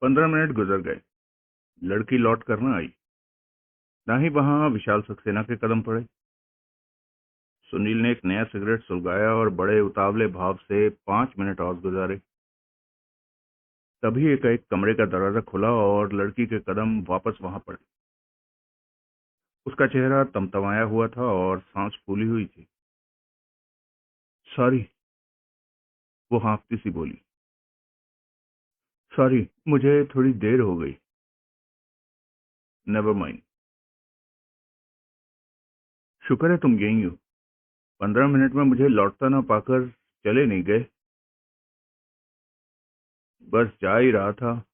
15 minute गुजर गए। लड़की लौट कर न आई। ना ही वहां विशाल सक्सेना के कदम पड़े। सुनील ने एक नया सिगरेट सुलगाया और बड़े उतावले भाव से 5 मिनट और गुजारे। तभी एकाएक कमरे का दरवाजा खुला और लड़की के कदम वापस वहां पड़े। उसका चेहरा तमतमाया हुआ था और सांस फूली हुई थी। सॉरी, वो हाँफती सी बोली। सॉरी, मुझे थोड़ी देर हो गई। Never mind. शुक्र है तुम यहीं हो। 15 मिनट में मुझे लौटता ना पाकर चले नहीं गए। बस जा ही रहा था।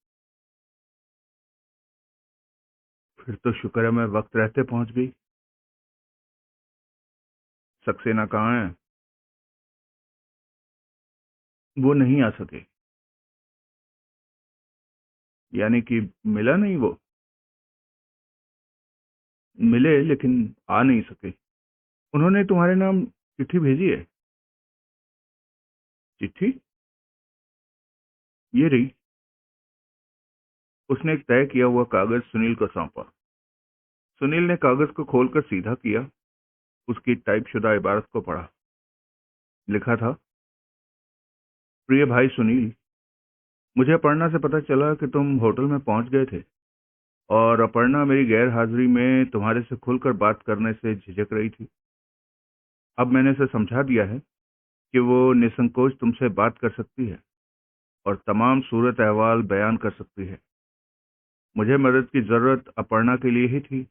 फिर तो शुक्र है मैं वक्त रहते पहुंच गई। सक्सेना कहाँ है? वो नहीं आ सके। यानी कि मिला नहीं वो? मिले लेकिन आ नहीं सके। उन्होंने तुम्हारे नाम चिट्ठी भेजी है? चिट्ठी? ये रही। उसने एक तय किया हुआ कागज सुनील को सौंपा। सुनील ने कागज को खोलकर सीधा किया। उसकी टाइपशुदा इबारत को पढ़ा। लिखा था, प्रिय भाई सुनील, मुझे अपर्णा से पता चला कि तुम होटल में पहुंच गए थे और अपर्णा मेरी गैर हाजिरी में तुम्हारे से खुलकर बात करने से झिझक रही थी। अब मैंने उसे समझा दिया है कि वो निसंकोच तुमसे बात कर सकती है और तमाम सूरत अहवाल बयान कर सकती है। मुझे मदद की जरूरत अपर्णा के लिए ही थी,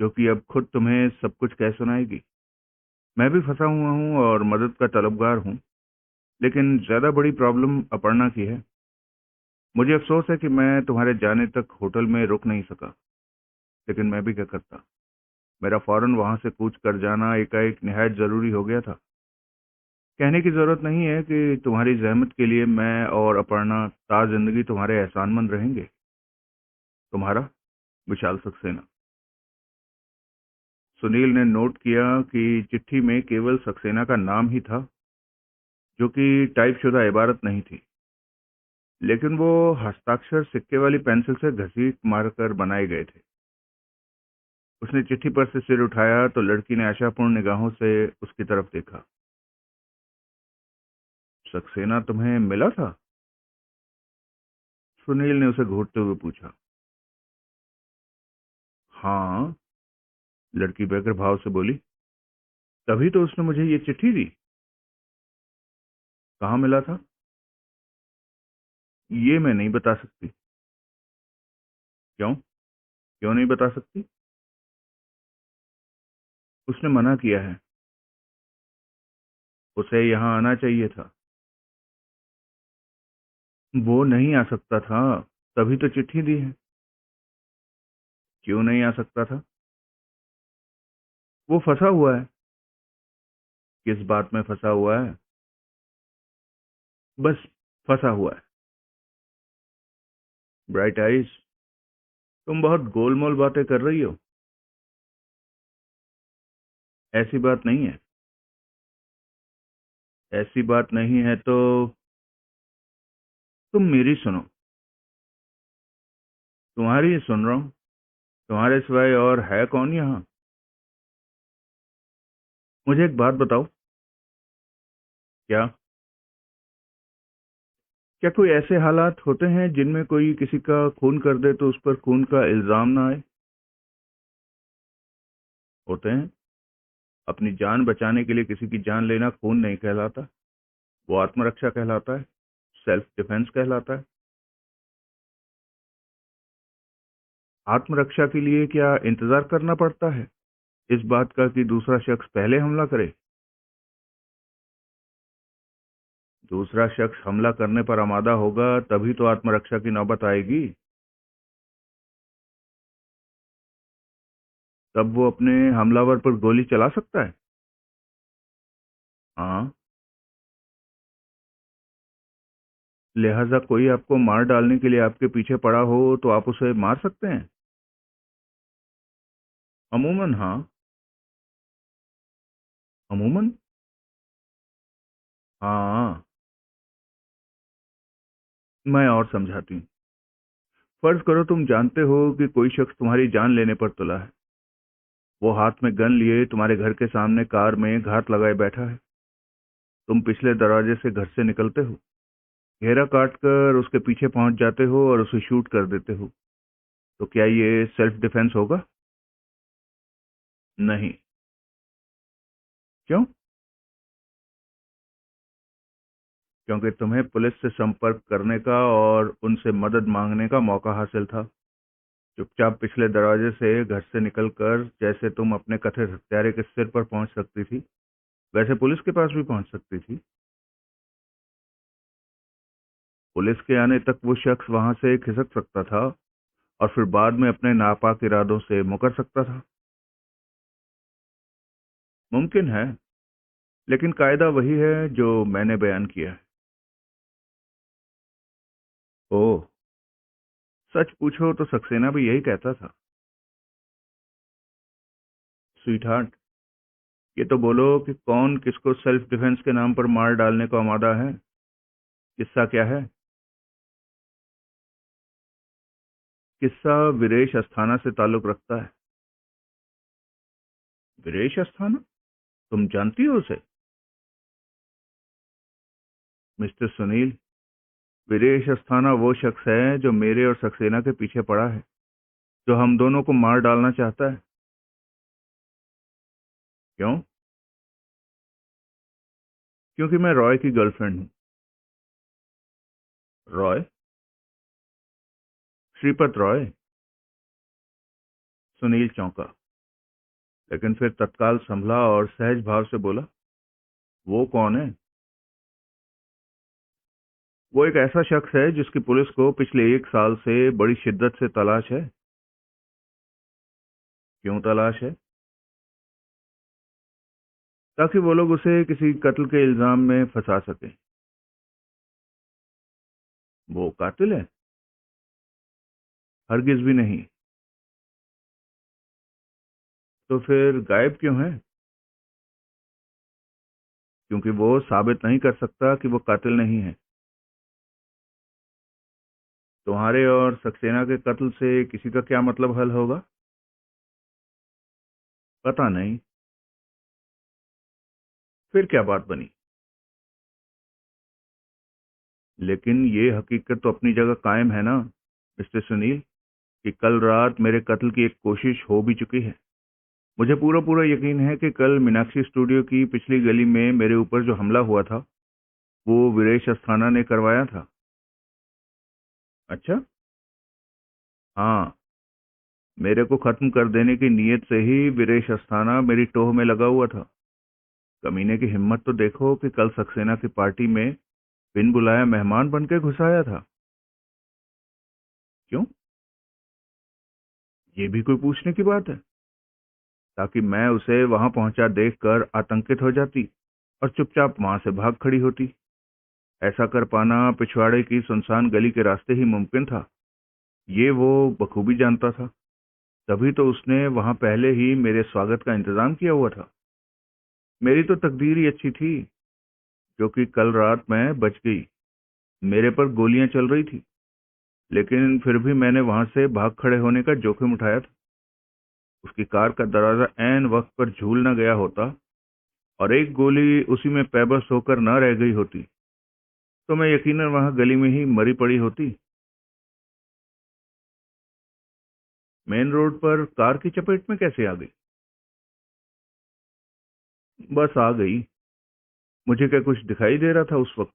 जो कि अब खुद तुम्हें सब कुछ कह सुनाएगी। मैं भी फंसा हुआ हूँ और मदद का तलबगार हूँ, लेकिन ज्यादा बड़ी प्रॉब्लम अपर्णा की है। मुझे अफसोस है कि मैं तुम्हारे जाने तक होटल में रुक नहीं सका, लेकिन मैं भी क्या करता। मेरा फौरन वहां से कूच कर जाना एकाएक निहायत जरूरी हो गया था। कहने की जरूरत नहीं है कि तुम्हारी जहमत के लिए मैं और अपर्णा ता जिंदगी तुम्हारे एहसानमंद रहेंगे। तुम्हारा विशाल सक्सेना। सुनील ने नोट किया कि चिट्ठी में केवल सक्सेना का नाम ही था, जो कि टाइपशुदा इबारत नहीं थी, लेकिन वो हस्ताक्षर सिक्के वाली पेंसिल से घसीट मारकर बनाए गए थे। उसने चिट्ठी पर से सिर उठाया तो लड़की ने आशापूर्ण निगाहों से उसकी तरफ देखा। सक्सेना तुम्हें मिला था? सुनील ने उसे घूरते हुए पूछा। हाँ, लड़की व्यग्र भाव से बोली। तभी तो उसने मुझे ये चिट्ठी दी। कहाँ मिला था? ये मैं नहीं बता सकती। क्यों? क्यों नहीं बता सकती? उसने मना किया है। उसे यहाँ आना चाहिए था। वो नहीं आ सकता था, तभी तो चिट्ठी दी है। क्यों नहीं आ सकता था? वो फंसा हुआ है। किस बात में फंसा हुआ है? बस फंसा हुआ है। ब्राइट आइज, तुम बहुत गोलमोल बातें कर रही हो। ऐसी बात नहीं है। ऐसी बात नहीं है तो तुम मेरी सुनो। तुम्हारी ही सुन रहा हूं। तुम्हारे सिवाय और है कौन यहाँ? मुझे एक बात बताओ। क्या? क्या कोई ऐसे हालात होते हैं जिनमें कोई किसी का खून कर दे तो उस पर खून का इल्जाम ना आए? होते हैं। अपनी जान बचाने के लिए किसी की जान लेना खून नहीं कहलाता, वो आत्मरक्षा कहलाता है, सेल्फ डिफेंस कहलाता है। आत्मरक्षा के लिए क्या इंतजार करना पड़ता है इस बात का कि दूसरा शख्स पहले हमला करे? दूसरा शख्स हमला करने पर आमादा होगा तभी तो आत्मरक्षा की नौबत आएगी। तब वो अपने हमलावर पर गोली चला सकता है। हाँ। लिहाजा कोई आपको मार डालने के लिए आपके पीछे पड़ा हो तो आप उसे मार सकते हैं। अमूमन हाँ। अमूमन? हाँ। मैं और समझाती हूँ। फर्ज करो तुम जानते हो कि कोई शख्स तुम्हारी जान लेने पर तुला है। वो हाथ में गन लिए तुम्हारे घर के सामने कार में घात लगाए बैठा है। तुम पिछले दरवाजे से घर से निकलते हो, घेरा काट कर उसके पीछे पहुंच जाते हो और उसे शूट कर देते हो। तो क्या ये सेल्फ डिफेंस होगा? नहीं। क्यों? क्योंकि तुम्हें पुलिस से संपर्क करने का और उनसे मदद मांगने का मौका हासिल था। चुपचाप पिछले दरवाजे से घर से निकलकर जैसे तुम अपने कथित हत्यारे के सिर पर पहुंच सकती थी, वैसे पुलिस के पास भी पहुंच सकती थी। पुलिस के आने तक वो शख्स वहां से खिसक सकता था और फिर बाद में अपने नापाक इरादों से मुकर सकता था। मुमकिन है, लेकिन कायदा वही है जो मैंने बयान किया है। ओह, सच पूछो तो सक्सेना भी यही कहता था। स्वीट हार्ट, ये तो बोलो कि कौन किसको सेल्फ डिफेंस के नाम पर मार डालने को आमादा है? किस्सा क्या है? किस्सा वीरेश अस्थाना से ताल्लुक रखता है। वीरेश अस्थाना? तुम जानती हो उसे? मिस्टर सुनील, वीरेश अस्थाना वो शख्स है जो मेरे और सक्सेना के पीछे पड़ा है, जो हम दोनों को मार डालना चाहता है। क्यों? क्योंकि मैं रॉय की गर्लफ्रेंड हूँ। रॉय? श्रीपत रॉय? सुनील चौंका, लेकिन फिर तत्काल संभला और सहज भाव से बोला, वो कौन है? वो एक ऐसा शख्स है जिसकी पुलिस को पिछले 1 साल से बड़ी शिद्दत से तलाश है। क्यों तलाश है? ताकि वो लोग उसे किसी कत्ल के इल्जाम में फंसा सकें। वो कातिल है? हरगिज भी नहीं। तो फिर गायब क्यों है? क्योंकि वो साबित नहीं कर सकता कि वो कातिल नहीं है। तुम्हारे और सक्सेना के कत्ल से किसी का क्या मतलब हल होगा? पता नहीं। फिर क्या बात बनी? लेकिन ये हकीकत तो अपनी जगह कायम है ना, मिस्टर सुनील, कि कल रात मेरे कत्ल की एक कोशिश हो भी चुकी है। मुझे पूरा पूरा यकीन है कि कल मीनाक्षी स्टूडियो की पिछली गली में मेरे ऊपर जो हमला हुआ था, वो वीरेश अस्थाना ने करवाया था। अच्छा? हाँ, मेरे को खत्म कर देने की नीयत से ही वीरेश अस्थाना मेरी टोह में लगा हुआ था। कमीने की हिम्मत तो देखो कि कल सक्सेना की पार्टी में बिन बुलाया मेहमान बन के घुस आया था। क्यों? ये भी कोई पूछने की बात है? ताकि मैं उसे वहां पहुंचा देखकर आतंकित हो जाती और चुपचाप वहां से भाग खड़ी होती। ऐसा कर पाना पिछवाड़े की सुनसान गली के रास्ते ही मुमकिन था, ये वो बखूबी जानता था। तभी तो उसने वहां पहले ही मेरे स्वागत का इंतजाम किया हुआ था। मेरी तो तकदीर ही अच्छी थी, जो कि कल रात मैं बच गई। मेरे पर गोलियां चल रही थी, लेकिन फिर भी मैंने वहां से भाग खड़े होने का जोखिम उठाया था। उसकी कार का दरवाजा ऐन वक्त पर झूल न गया होता और एक गोली उसी में पैबस होकर न रह गई होती, तो मैं यकीनन वहां गली में ही मरी पड़ी होती। मेन रोड पर कार की चपेट में कैसे आ गई? बस आ गई। मुझे क्या कुछ दिखाई दे रहा था उस वक्त?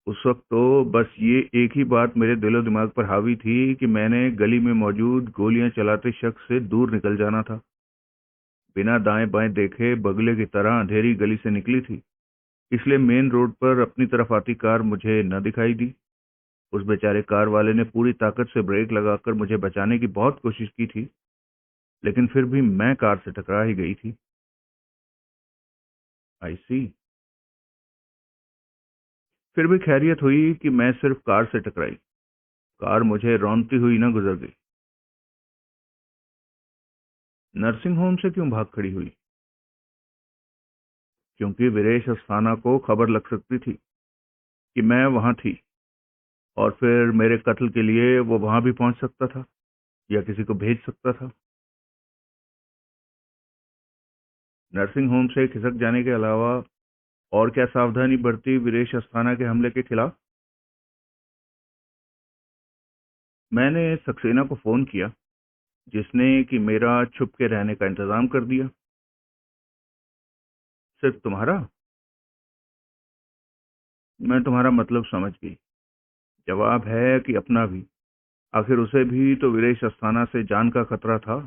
उस वक्त तो बस ये एक ही बात मेरे दिलो दिमाग पर हावी थी कि मैंने गली में मौजूद गोलियां चलाते शख्स से दूर निकल जाना था। बिना दाएं बाएं देखे बगले की तरह अंधेरी गली से निकली थी, इसलिए मेन रोड पर अपनी तरफ आती कार मुझे न दिखाई दी। उस बेचारे कार वाले ने पूरी ताकत से ब्रेक लगाकर मुझे बचाने की बहुत कोशिश की थी, लेकिन फिर भी मैं कार से टकरा ही गई थी। आई सी। फिर भी खैरियत हुई कि मैं सिर्फ कार से टकराई। कार मुझे रौंदती हुई न गुजर गई। नर्सिंग होम से क्यों भाग खड़ी हुई? क्योंकि वीरेश अस्थाना को खबर लग सकती थी कि मैं वहां थी। और फिर मेरे कत्ल के लिए वो वहां भी पहुंच सकता था या किसी को भेज सकता था। नर्सिंग होम से खिसक जाने के अलावा और क्या सावधानी बरती वीरेश अस्थाना के हमले के खिलाफ? मैंने सक्सेना को फोन किया, जिसने कि मेरा छुप के रहने का इंतजाम कर दिया। सिर्फ तुम्हारा? मैं तुम्हारा मतलब समझ गई। जवाब है कि अपना भी। आखिर उसे भी तो वीरेश अस्थाना से जान का खतरा था।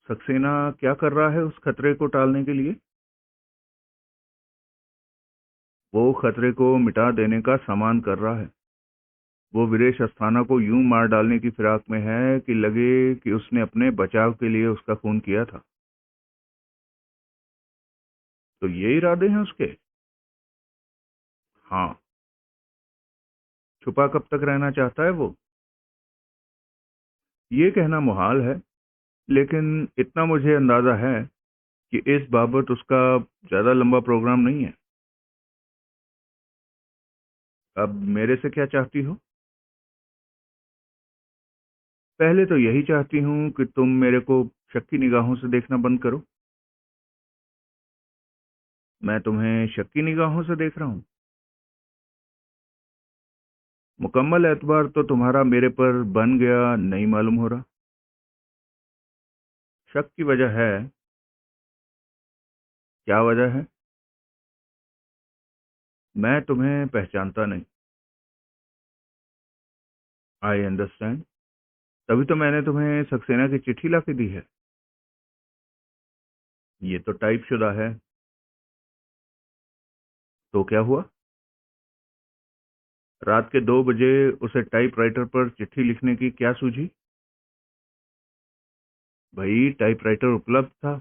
सक्सेना क्या कर रहा है उस खतरे को टालने के लिए? वो खतरे को मिटा देने का सामान कर रहा है। वो वीरेश अस्थाना को यूं मार डालने की फिराक में है कि लगे कि उसने अपने बचाव के लिए उसका खून किया था। तो ये इरादे हैं उसके? हाँ। छुपा कब तक रहना चाहता है वो? ये कहना मुहाल है, लेकिन इतना मुझे अंदाजा है कि इस बाबत उसका ज्यादा लंबा प्रोग्राम नहीं है। अब मेरे से क्या चाहती हो? पहले तो यही चाहती हूँ कि तुम मेरे को शक की निगाहों से देखना बंद करो। मैं तुम्हें शक की निगाहों से देख रहा हूँ? मुकम्मल एतबार तो तुम्हारा मेरे पर बन गया नहीं मालूम हो रहा। शक की वजह है? क्या वजह है? मैं तुम्हें पहचानता नहीं। I understand. तभी तो मैंने तुम्हें सक्सेना की चिट्ठी ला के दी है। ये तो टाइप शुदा है। तो क्या हुआ? रात के 2 बजे उसे टाइपराइटर पर चिट्ठी लिखने की क्या सूझी? भाई, टाइपराइटर उपलब्ध था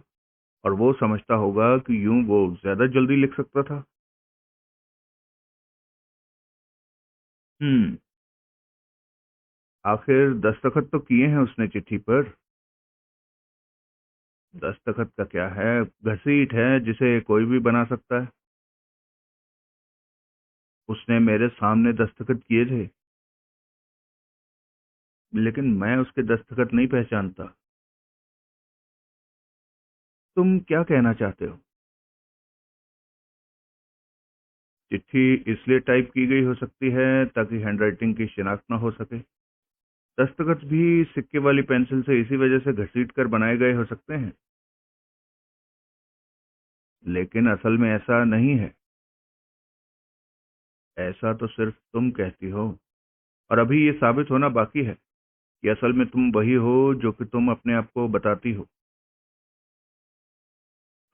और वो समझता होगा कि यूं वो ज्यादा जल्दी लिख सकता था। हम्म। आखिर दस्तखत तो किए हैं उसने चिट्ठी पर। दस्तखत का क्या है? घसीट है जिसे कोई भी बना सकता है। उसने मेरे सामने दस्तखत किए थे, लेकिन मैं उसके दस्तखत नहीं पहचानता। तुम क्या कहना चाहते हो? चिट्ठी इसलिए टाइप की गई हो सकती है ताकि हैंडराइटिंग की शिनाख्त न हो सके। दस्तखत भी सिक्के वाली पेंसिल से इसी वजह से घसीट कर बनाए गए हो सकते हैं। लेकिन असल में ऐसा नहीं है। ऐसा तो सिर्फ तुम कहती हो, और अभी ये साबित होना बाकी है कि असल में तुम वही हो जो कि तुम अपने आप को बताती हो।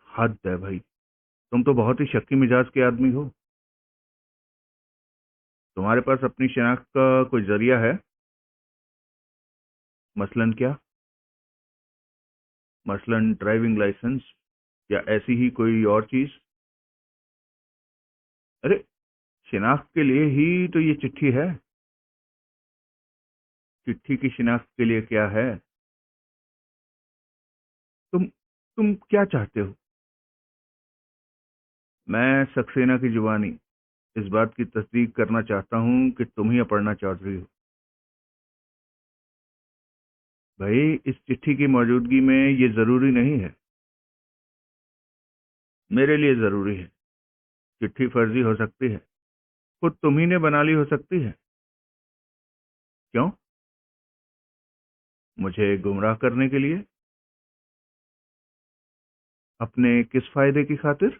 हद है भाई, तुम तो बहुत ही शक्की मिजाज के आदमी हो। तुम्हारे पास अपनी शिनाख्त का कोई जरिया है? मसलन क्या? मसलन ड्राइविंग लाइसेंस या ऐसी ही कोई और चीज? अरे, शिनाख्त के लिए ही तो ये चिट्ठी है। चिट्ठी की शिनाख्त के लिए क्या है? तुम क्या चाहते हो? मैं सक्सेना की जुबानी इस बात की तस्दीक करना चाहता हूं कि तुम ही अपर्णा चौधरी हो। भाई, इस चिट्ठी की मौजूदगी में ये जरूरी नहीं है। मेरे लिए जरूरी है। चिट्ठी फर्जी हो सकती है, खुद तुम ही ने बना ली हो सकती है। क्यों? मुझे गुमराह करने के लिए? अपने किस फायदे की खातिर?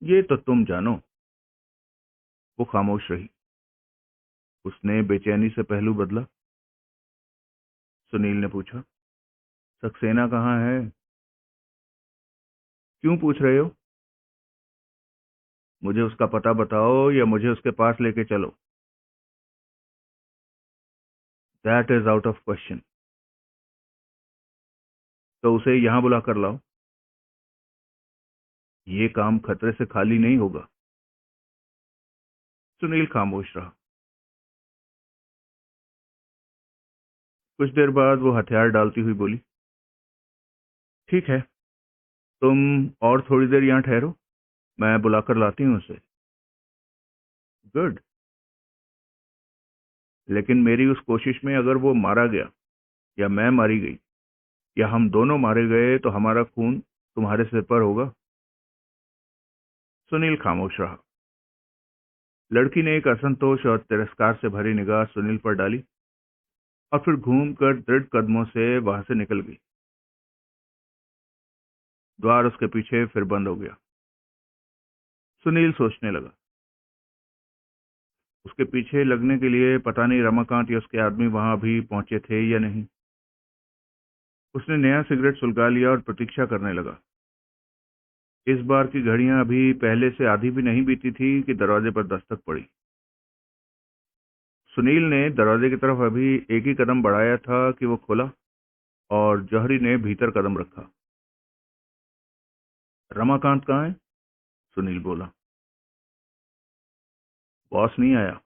ये तो तुम जानो। वो खामोश रही। उसने बेचैनी से पहलू बदला। सुनील ने पूछा, सक्सेना कहाँ है? क्यों पूछ रहे हो? मुझे उसका पता बताओ या मुझे उसके पास लेके चलो। That is out of question. तो उसे यहां बुला कर लाओ। ये काम खतरे से खाली नहीं होगा। सुनील खामोश रहा। कुछ देर बाद वो हथियार डालती हुई बोली, ठीक है, तुम और थोड़ी देर यहां ठहरो। मैं बुलाकर लाती हूँ उसे। गुड। लेकिन मेरी उस कोशिश में अगर वो मारा गया या मैं मारी गई या हम दोनों मारे गए तो हमारा खून तुम्हारे सिर पर होगा। सुनील खामोश रहा। लड़की ने एक असंतोष और तिरस्कार से भरी निगाह सुनील पर डाली और फिर घूमकर दृढ़ कदमों से वहां से निकल गई। द्वार उसके पीछे फिर बंद हो गया। सुनील सोचने लगा। उसके पीछे लगने के लिए पता नहीं रमाकांत या उसके आदमी वहां अभी पहुंचे थे या नहीं। उसने नया सिगरेट सुलगा लिया और प्रतीक्षा करने लगा। इस बार की घड़ियां अभी पहले से आधी भी नहीं बीती थी कि दरवाजे पर दस्तक पड़ी। सुनील ने दरवाजे की तरफ अभी एक ही कदम बढ़ाया था कि वो खुला और जौहरी ने भीतर कदम रखा। रमाकांत कहाँ है? सुनील बोला। बॉस नहीं आया,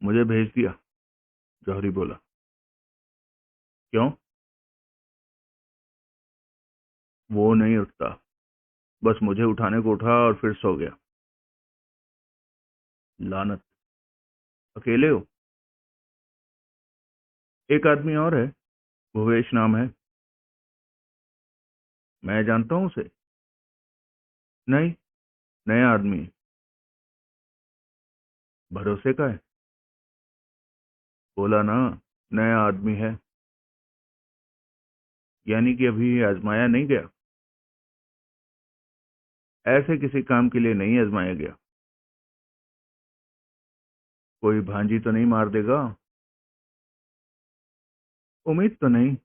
मुझे भेज दिया, जौहरी बोला। क्यों? वो नहीं उठता, बस मुझे उठाने को उठा और फिर सो गया। लानत। अकेले हो? एक आदमी और है, भुवेश नाम है। मैं जानता हूँ उसे। नहीं, नया आदमी है। भरोसे का है? बोला ना, नया आदमी है। यानी कि अभी आजमाया नहीं गया? ऐसे किसी काम के लिए नहीं आजमाया गया। कोई भांजी तो नहीं मार देगा? उम्मीद तो नहीं,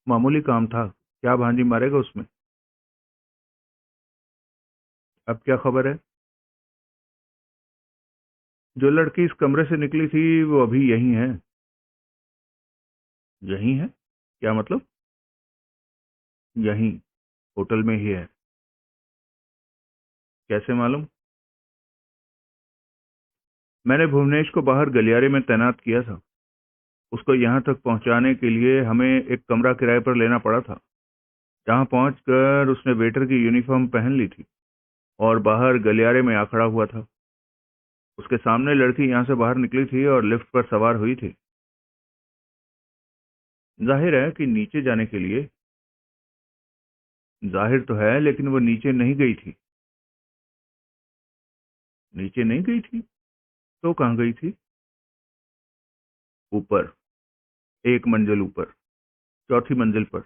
मामूली काम था, क्या भांजी मारेगा उसमें। अब क्या खबर है? जो लड़की इस कमरे से निकली थी वो अभी यहीं है। यहीं है? क्या मतलब? यहीं, होटल में ही है। कैसे मालूम? मैंने भुवनेश को बाहर गलियारे में तैनात किया था। उसको यहाँ तक पहुँचाने के लिए हमें एक कमरा किराए पर लेना पड़ा था। जहाँ पहुंचकर उसने वेटर की यूनिफॉर्म पहन ली थी और बाहर गलियारे में आ खड़ा हुआ था। उसके सामने लड़की यहाँ से बाहर निकली थी और लिफ्ट पर सवार हुई थी। जाहिर है कि नीचे जाने के लिए। जाहिर तो है, लेकिन वो नीचे नहीं गई थी। नीचे नहीं गई थी तो कहाँ गई थी? ऊपर, एक मंजिल ऊपर, चौथी मंजिल पर।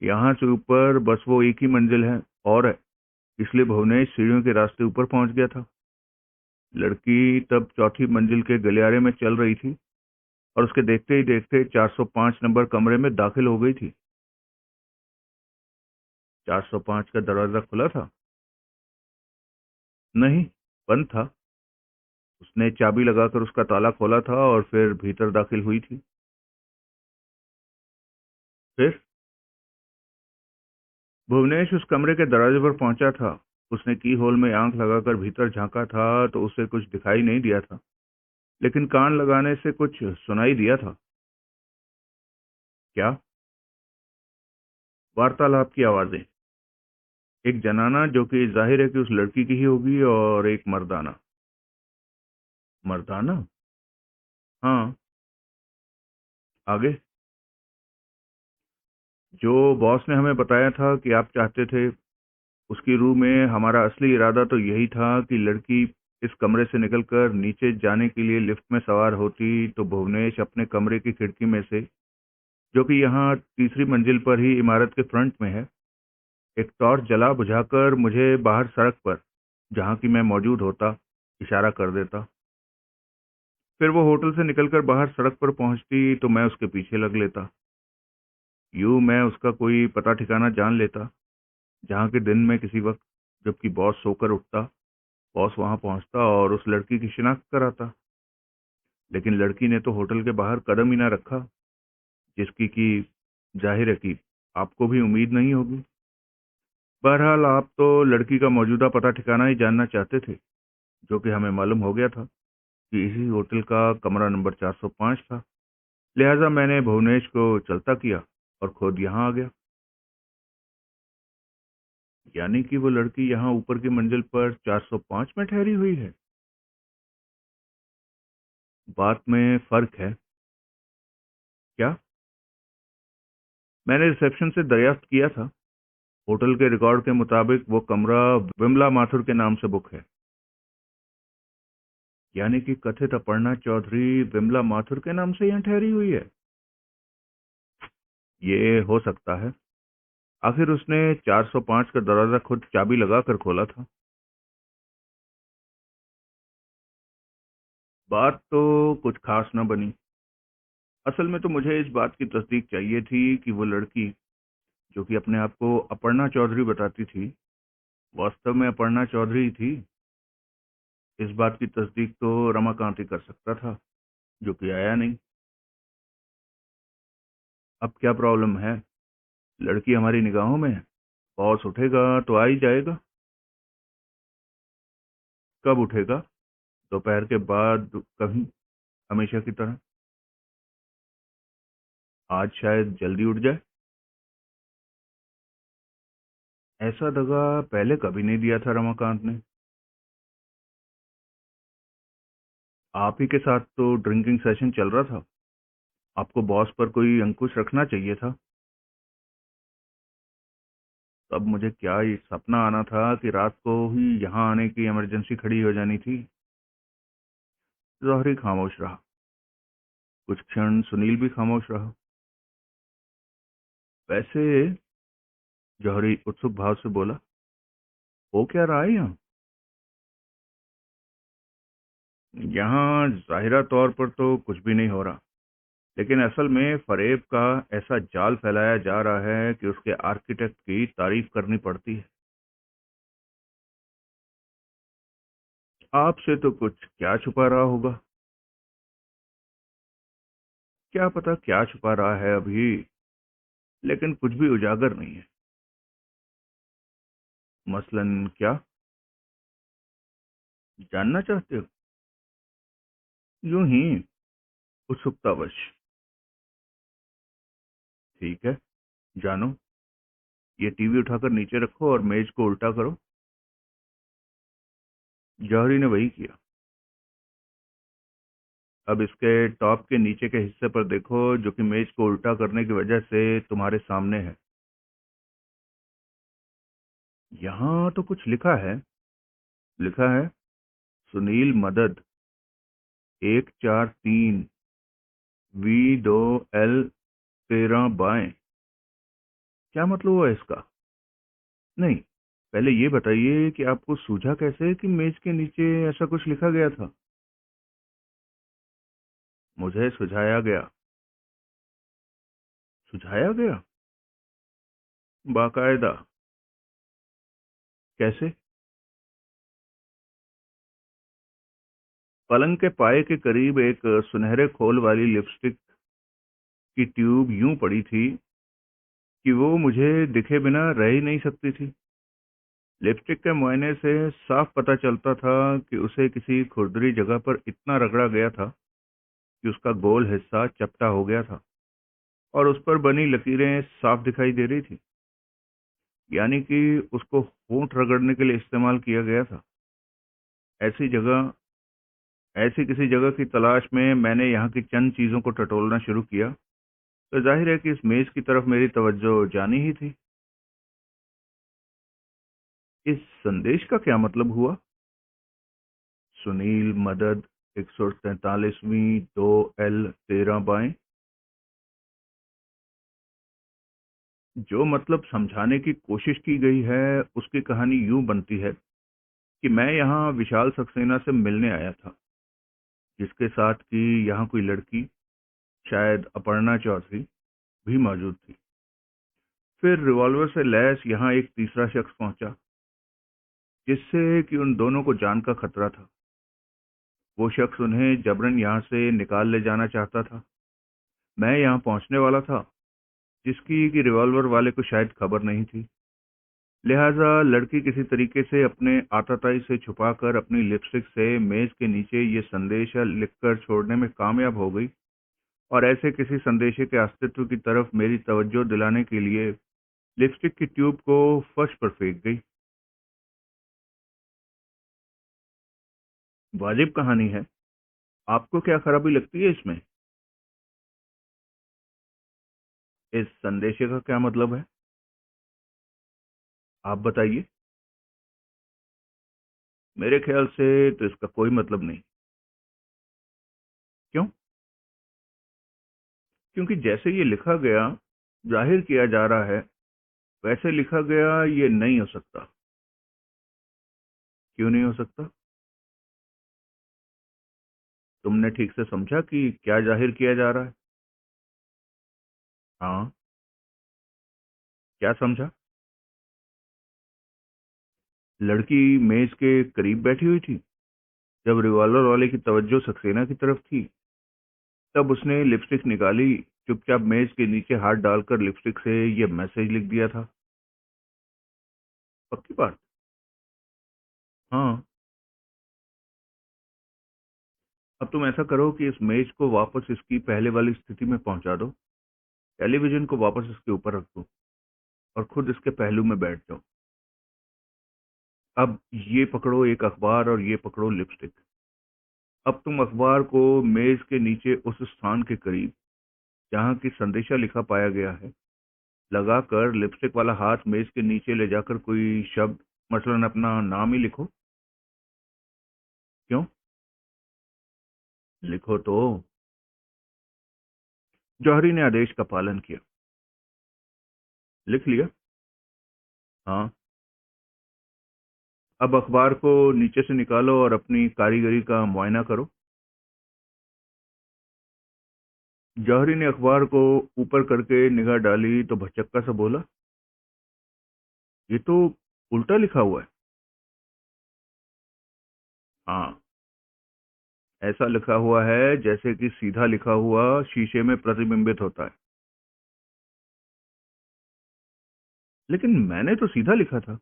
यहाँ से ऊपर बस वो एक ही मंजिल है और है, इसलिए भुवनेश सीढ़ियों के रास्ते ऊपर पहुंच गया था। लड़की तब चौथी मंजिल के गलियारे में चल रही थी और उसके देखते ही देखते 405 नंबर कमरे में दाखिल हो गई थी। 405 का दरवाजा खुला था? नहीं, बंद था। उसने चाबी लगाकर उसका ताला खोला था और फिर भीतर दाखिल हुई थी। फिर भुवनेश उस कमरे के दरवाजे पर पहुंचा था। उसने की होल में आंख लगाकर भीतर झांका था तो उसे कुछ दिखाई नहीं दिया था, लेकिन कान लगाने से कुछ सुनाई दिया था। क्या? वार्तालाप की आवाजें। एक जनाना जो कि जाहिर है कि उस लड़की की ही होगी, और एक मर्दाना। मर्दाना? हाँ। आगे? जो बॉस ने हमें बताया था कि आप चाहते थे, उसकी रूह में हमारा असली इरादा तो यही था कि लड़की इस कमरे से निकलकर नीचे जाने के लिए लिफ्ट में सवार होती तो भुवनेश अपने कमरे की खिड़की में से, जो कि यहाँ तीसरी मंजिल पर ही इमारत के फ्रंट में है, एक टॉर्च जला बुझाकर मुझे बाहर सड़क पर, जहाँ की मैं मौजूद होता, इशारा कर देता। फिर वो होटल से निकलकर बाहर सड़क पर पहुंचती तो मैं उसके पीछे लग लेता। यूं मैं उसका कोई पता ठिकाना जान लेता, जहाँ के दिन में किसी वक्त जबकि बॉस सोकर उठता, बॉस वहां पहुंचता और उस लड़की की शिनाख्त कराता। लेकिन लड़की ने तो होटल के बाहर कदम ही ना रखा, जिसकी कि जाहिर है कि आपको भी उम्मीद नहीं होगी। बहरहाल आप तो लड़की का मौजूदा पता ठिकाना ही जानना चाहते थे, जो कि हमें मालूम हो गया था कि इसी होटल का कमरा नंबर 405 था। लिहाजा मैंने भुवनेश को चलता किया और खुद यहाँ आ गया। यानी कि वो लड़की यहाँ ऊपर की मंजिल पर 405 में ठहरी हुई है। बात में फर्क है क्या? मैंने रिसेप्शन से दरियाफ्त किया था। होटल के रिकॉर्ड के मुताबिक वो कमरा विमला माथुर के नाम से बुक है। यानी कि कथित अपर्णा चौधरी विमला माथुर के नाम से यहाँ ठहरी हुई है। ये हो सकता है। आखिर उसने 405 का दरवाजा खुद चाबी लगाकर खोला था। बात तो कुछ खास न बनी। असल में तो मुझे इस बात की तस्दीक चाहिए थी कि वो लड़की जो कि अपने आप को अपर्णा चौधरी बताती थी, वास्तव में अपर्णा चौधरी ही थी। इस बात की तस्दीक तो रमाकांत ही कर सकता था, जो कि आया नहीं। अब क्या प्रॉब्लम है? लड़की हमारी निगाहों में है। बॉस उठेगा तो आ ही जाएगा। कब उठेगा? दोपहर के बाद कहीं, हमेशा की तरह। आज शायद जल्दी उठ जाए। ऐसा दगा पहले कभी नहीं दिया था रमाकांत ने। आप ही के साथ तो ड्रिंकिंग सेशन चल रहा था। आपको बॉस पर कोई अंकुश रखना चाहिए था। तब मुझे क्या ये सपना आना था कि रात को ही यहाँ आने की इमरजेंसी खड़ी हो जानी थी। जौहरी खामोश रहा। कुछ क्षण सुनील भी खामोश रहा। वैसे, जौहरी उत्सुक भाव से बोला, हो क्या रहा है यहाँ? यहाँ जाहिरा तौर पर तो कुछ भी नहीं हो रहा, लेकिन असल में फरेब का ऐसा जाल फैलाया जा रहा है कि उसके आर्किटेक्ट की तारीफ करनी पड़ती है। आपसे तो कुछ क्या छुपा रहा होगा। क्या पता क्या छुपा रहा है अभी, लेकिन कुछ भी उजागर नहीं है। मसलन क्या? जानना चाहते हो? यूं ही, उत्सुकतावश। ठीक है, जानो। ये टीवी उठाकर नीचे रखो और मेज को उल्टा करो। जौहरी ने वही किया। अब इसके टॉप के नीचे के हिस्से पर देखो, जो कि मेज को उल्टा करने की वजह से तुम्हारे सामने है। यहाँ तो कुछ लिखा है। लिखा है, सुनील मदद 143 V2L 13 बाएं। क्या मतलब हुआ इसका? नहीं, पहले ये बताइए कि आपको सूझा कैसे कि मेज के नीचे ऐसा कुछ लिखा गया था? मुझे सुझाया गया। सुझाया गया? बाकायदा? कैसे? पलंग के पाए के करीब एक सुनहरे खोल वाली लिपस्टिक की ट्यूब यूं पड़ी थी कि वो मुझे दिखे बिना रह ही नहीं सकती थी। लिपस्टिक के मुआयने से साफ पता चलता था कि उसे किसी खुरदरी जगह पर इतना रगड़ा गया था कि उसका गोल हिस्सा चपटा हो गया था और उस पर बनी लकीरें साफ दिखाई दे रही थी। यानी कि उसको होंठ रगड़ने के लिए इस्तेमाल किया गया था। ऐसी जगह, ऐसी किसी जगह की तलाश में मैंने यहाँ की चंद चीजों को टटोलना शुरू किया, तो जाहिर है कि इस मेज की तरफ मेरी तवज्जो जानी ही थी। इस संदेश का क्या मतलब हुआ? सुनील मदद 143वीं 2L 13 बाएं। जो मतलब समझाने की कोशिश की गई है, उसकी कहानी यूं बनती है कि मैं यहाँ विशाल सक्सेना से मिलने आया था, जिसके साथ कि यहाँ कोई लड़की, शायद अपर्णा चौधरी, भी मौजूद थी। फिर रिवॉल्वर से लैस यहाँ एक तीसरा शख्स पहुंचा, जिससे कि उन दोनों को जान का खतरा था। वो शख्स उन्हें जबरन यहाँ से निकाल ले जाना चाहता था। मैं यहाँ पहुंचने वाला था, जिसकी कि रिवॉल्वर वाले को शायद खबर नहीं थी। लिहाजा लड़की किसी तरीके से अपने आतताई से छुपाकर अपनी लिपस्टिक से मेज के नीचे ये संदेश लिखकर छोड़ने में कामयाब हो गई, और ऐसे किसी संदेशे के अस्तित्व की तरफ मेरी तवज्जो दिलाने के लिए लिपस्टिक की ट्यूब को फर्श पर फेंक गई। वाजिब कहानी है। आपको क्या खराबी लगती है इसमें? इस संदेशे का क्या मतलब है? आप बताइए। मेरे ख्याल से तो इसका कोई मतलब नहीं। क्यों? क्योंकि जैसे ये लिखा गया, जाहिर किया जा रहा है, वैसे लिखा गया ये नहीं हो सकता। क्यों नहीं हो सकता? तुमने ठीक से समझा कि क्या जाहिर किया जा रहा है? हाँ। क्या समझा? लड़की मेज के करीब बैठी हुई थी। जब रिवॉल्वर वाले की तवज्जो सक्सेना की तरफ थी, तब उसने लिपस्टिक निकाली, चुपचाप मेज के नीचे हाथ डालकर लिपस्टिक से ये मैसेज लिख दिया था। पक्की बात? हाँ। अब तुम ऐसा करो कि इस मेज को वापस इसकी पहले वाली स्थिति में पहुंचा दो, टेलीविजन को वापस इसके ऊपर रख दो और खुद इसके पहलू में बैठ जाओ। अब ये पकड़ो एक अखबार और ये पकड़ो लिपस्टिक। अब तुम अखबार को मेज के नीचे उस स्थान के करीब जहां की संदेशा लिखा पाया गया है लगाकर लिपस्टिक वाला हाथ मेज के नीचे ले जाकर कोई शब्द, मसलन अपना नाम ही लिखो। क्यों? लिखो तो। जौहरी ने आदेश का पालन किया। लिख लिया। हाँ। अब अखबार को नीचे से निकालो और अपनी कारीगरी का मुआयना करो। जौहरी ने अखबार को ऊपर करके निगाह डाली तो भचक्का सा बोला, ये तो उल्टा लिखा हुआ है। हाँ, ऐसा लिखा हुआ है जैसे कि सीधा लिखा हुआ शीशे में प्रतिबिंबित होता है। लेकिन मैंने तो सीधा लिखा था।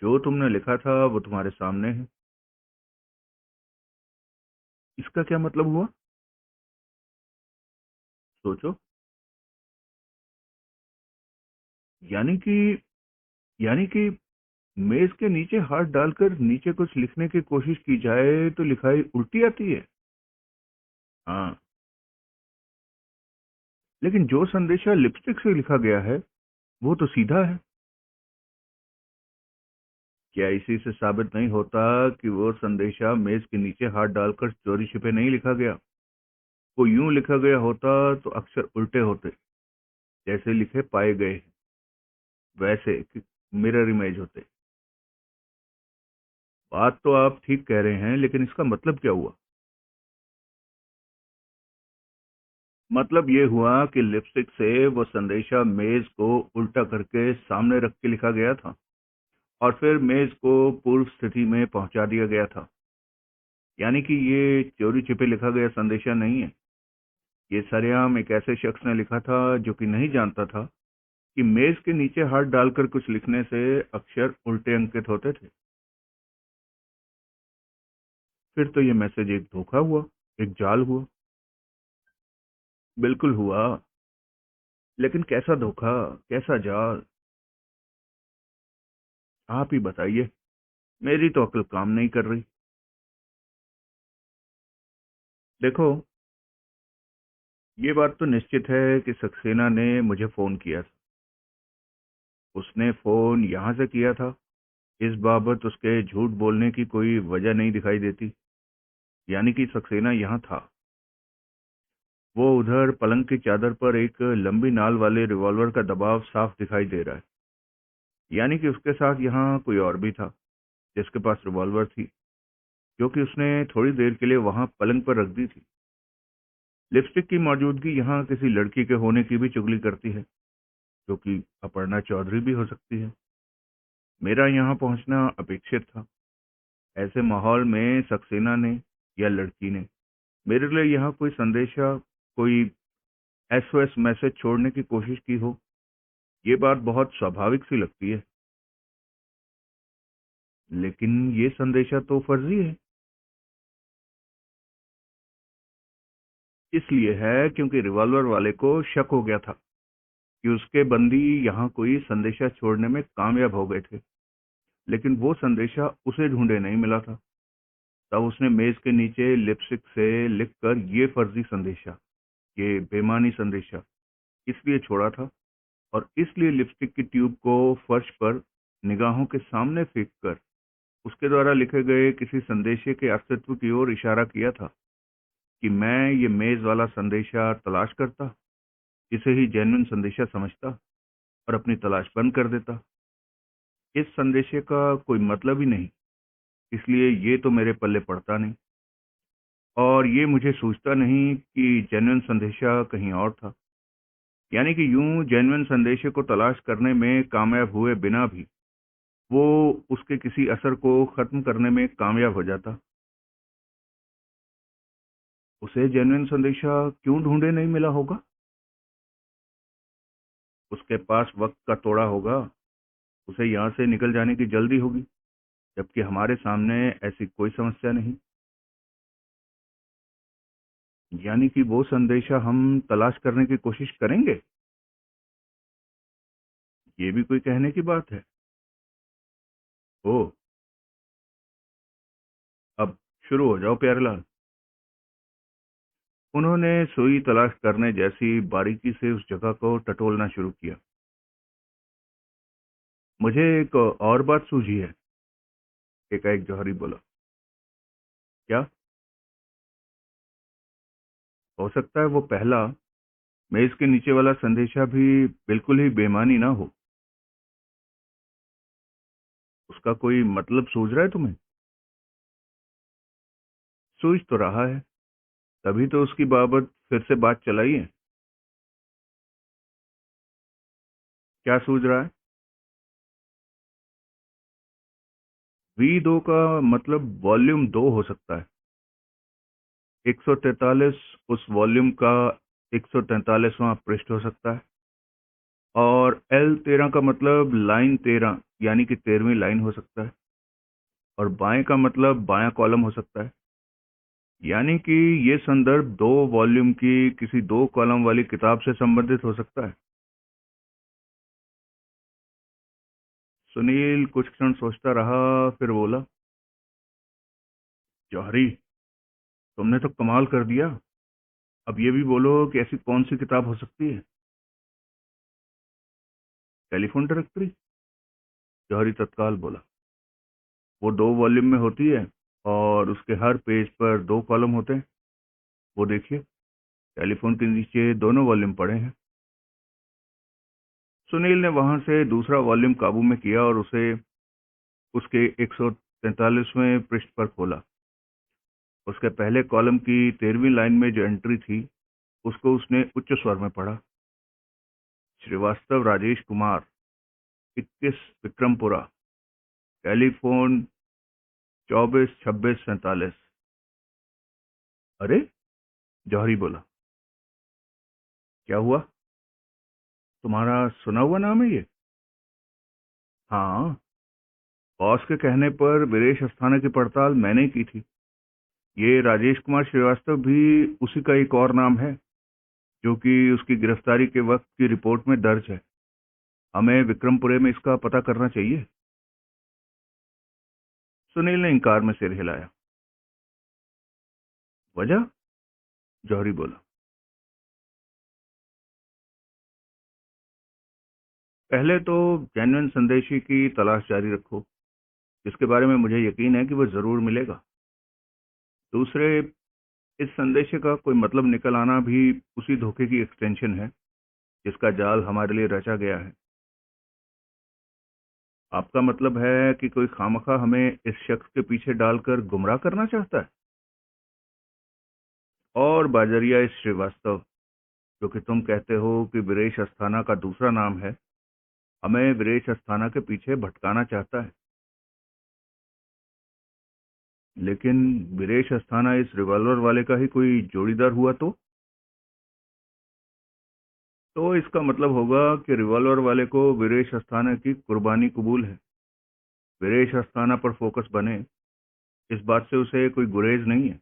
जो तुमने लिखा था वो तुम्हारे सामने है। इसका क्या मतलब हुआ? सोचो। यानी कि यानी कि मेज के नीचे हाथ डालकर नीचे कुछ लिखने की कोशिश की जाए तो लिखाई उल्टी आती है। हाँ। लेकिन जो संदेशा लिपस्टिक से लिखा गया है वो तो सीधा है। क्या इसी से साबित नहीं होता कि वो संदेशा मेज के नीचे हाथ डालकर चोरी छिपे नहीं लिखा गया? वो यूं लिखा गया होता तो अक्षर उल्टे होते, जैसे लिखे पाए गए हैं, वैसे कि मिरर इमेज होते। बात तो आप ठीक कह रहे हैं, लेकिन इसका मतलब क्या हुआ? मतलब ये हुआ कि लिपस्टिक से वो संदेशा मेज को उल्टा करके सामने रख के लिखा गया था और फिर मेज को पूर्व स्थिति में पहुंचा दिया गया था। यानी कि ये चोरी छिपे लिखा गया संदेशा नहीं है। ये सरेआम एक ऐसे शख्स ने लिखा था जो कि नहीं जानता था कि मेज के नीचे हाथ डालकर कुछ लिखने से अक्षर उल्टे अंकित होते थे। फिर तो ये मैसेज एक धोखा हुआ, एक जाल हुआ। बिल्कुल हुआ। लेकिन कैसा धोखा, कैसा जाल? आप ही बताइए। मेरी तो अक्ल काम नहीं कर रही। देखो, ये बात तो निश्चित है कि सक्सेना ने मुझे फोन किया था। उसने फोन यहां से किया था। इस बाबत उसके झूठ बोलने की कोई वजह नहीं दिखाई देती। यानी कि सक्सेना यहां था। वो उधर पलंग की चादर पर एक लंबी नाल वाले रिवॉल्वर का दबाव साफ दिखाई दे रहा है। यानी कि उसके साथ यहाँ कोई और भी था जिसके पास रिवॉल्वर थी, जो कि उसने थोड़ी देर के लिए वहां पलंग पर रख दी थी। लिपस्टिक की मौजूदगी यहाँ किसी लड़की के होने की भी चुगली करती है, जो कि अपर्णा चौधरी भी हो सकती है। मेरा यहाँ पहुंचना अपेक्षित था। ऐसे माहौल में सक्सेना ने या लड़की ने मेरे लिए यहाँ कोई संदेशा, कोई एसओएस मैसेज छोड़ने की कोशिश की हो, ये बात बहुत स्वाभाविक सी लगती है। लेकिन ये संदेशा तो फर्जी है। इसलिए है क्योंकि रिवॉल्वर वाले को शक हो गया था। कि उसके बंदी यहाँ कोई संदेशा छोड़ने में कामयाब हो गए थे, लेकिन वो संदेशा उसे ढूंढे नहीं मिला था। तब उसने मेज के नीचे लिपस्टिक से लिखकर ये फर्जी संदेशा, ये बेमानी संदेशा इसलिए छोड़ा था, और इसलिए लिपस्टिक की ट्यूब को फर्श पर निगाहों के सामने फेंक कर उसके द्वारा लिखे गए किसी संदेशे के अस्तित्व की ओर इशारा किया था कि मैं ये मेज वाला संदेशा तलाश करता, इसे ही जेन्युइन संदेशा समझता और अपनी तलाश बंद कर देता। इस संदेशे का कोई मतलब ही नहीं, इसलिए ये तो मेरे पल्ले पड़ता नहीं, और ये मुझे सूझता नहीं कि जेन्युइन संदेशा कहीं और था। यानी कि यूं जेन्युइन संदेशे को तलाश करने में कामयाब हुए बिना भी वो उसके किसी असर को खत्म करने में कामयाब हो जाता। उसे जेन्युइन संदेशा क्यों ढूंढे नहीं मिला होगा? उसके पास वक्त का तोड़ा होगा, उसे यहाँ से निकल जाने की जल्दी होगी, जबकि हमारे सामने ऐसी कोई समस्या नहीं। यानी कि वो संदेशा हम तलाश करने की कोशिश करेंगे? ये भी कोई कहने की बात है। ओ, अब शुरू हो जाओ प्यारेलाल। उन्होंने सुई तलाश करने जैसी बारीकी से उस जगह को टटोलना शुरू किया। मुझे एक और बात सूझी है, एकाएक जौहरी बोला। क्या? हो सकता है वो पहला मेज के नीचे वाला संदेशा भी बिल्कुल ही बेमानी ना हो। उसका कोई मतलब सूझ रहा है तुम्हें? सूझ तो रहा है, तभी तो उसकी बाबत फिर से बात चलाई है। क्या सूझ रहा है? V2 का मतलब वॉल्यूम 2 हो सकता है। 143 उस वॉल्यूम का 143वां पृष्ठ हो सकता है, और L13 का मतलब लाइन 13 यानी कि 13वीं लाइन हो सकता है, और बाएं का मतलब बायां कॉलम हो सकता है। यानी कि ये संदर्भ 2 वॉल्यूम की किसी 2 कॉलम वाली किताब से संबंधित हो सकता है। सुनील कुछ क्षण सोचता रहा, फिर बोला, जौहरी, तुमने तो कमाल कर दिया। अब ये भी बोलो कि ऐसी कौन सी किताब हो सकती है? Telephone directory? जौहरी तत्काल बोला। वो 2 वॉल्यूम में होती है, और उसके हर पेज पर 2 कॉलम होते हैं। वो देखिए, टेलीफोन के नीचे दोनों वॉल्यूम पड़े हैं। सुनील ने वहां से दूसरा वॉल्यूम काबू में किया और उसे उसके 143वें पृष्ठ पर खोला। उसके पहले कॉलम की 13वीं लाइन में जो एंट्री थी, उसको उसने उच्च स्वर में पढ़ा। श्रीवास्तव राजेश कुमार, 21 विक्रमपुरा, टेलीफोन 242647। अरे, जौहरी बोला, क्या हुआ? तुम्हारा सुना हुआ नाम है ये? हाँ, बॉस के कहने पर वीरेश अस्थाना की पड़ताल मैंने ही की थी। ये राजेश कुमार श्रीवास्तव भी उसी का एक और नाम है, जो कि उसकी गिरफ्तारी के वक्त की रिपोर्ट में दर्ज है। हमें विक्रमपुरे में इसका पता करना चाहिए। सुनील ने इंकार में सिर हिलाया। वजह? जौहरी बोला, पहले तो जेन्युइन संदेशी की तलाश जारी रखो, जिसके बारे में मुझे यकीन है कि वो जरूर मिलेगा। दूसरे, इस संदेशे का कोई मतलब निकल आना भी उसी धोखे की एक्सटेंशन है जिसका जाल हमारे लिए रचा गया है। आपका मतलब है कि कोई खामखा हमें इस शख्स के पीछे डालकर गुमराह करना चाहता है? और बाजरिया इस श्रीवास्तव, जो कि तुम कहते हो कि वीरेश अस्थाना का दूसरा नाम है, हमें वीरेश अस्थाना के पीछे भटकाना चाहता है। लेकिन वीरेश अस्थाना इस रिवॉल्वर वाले का ही कोई जोड़ीदार हुआ तो इसका मतलब होगा कि रिवॉल्वर वाले को वीरेश अस्थाना की कुर्बानी कबूल है। वीरेश अस्थाना पर फोकस बने, इस बात से उसे कोई गुरेज नहीं है।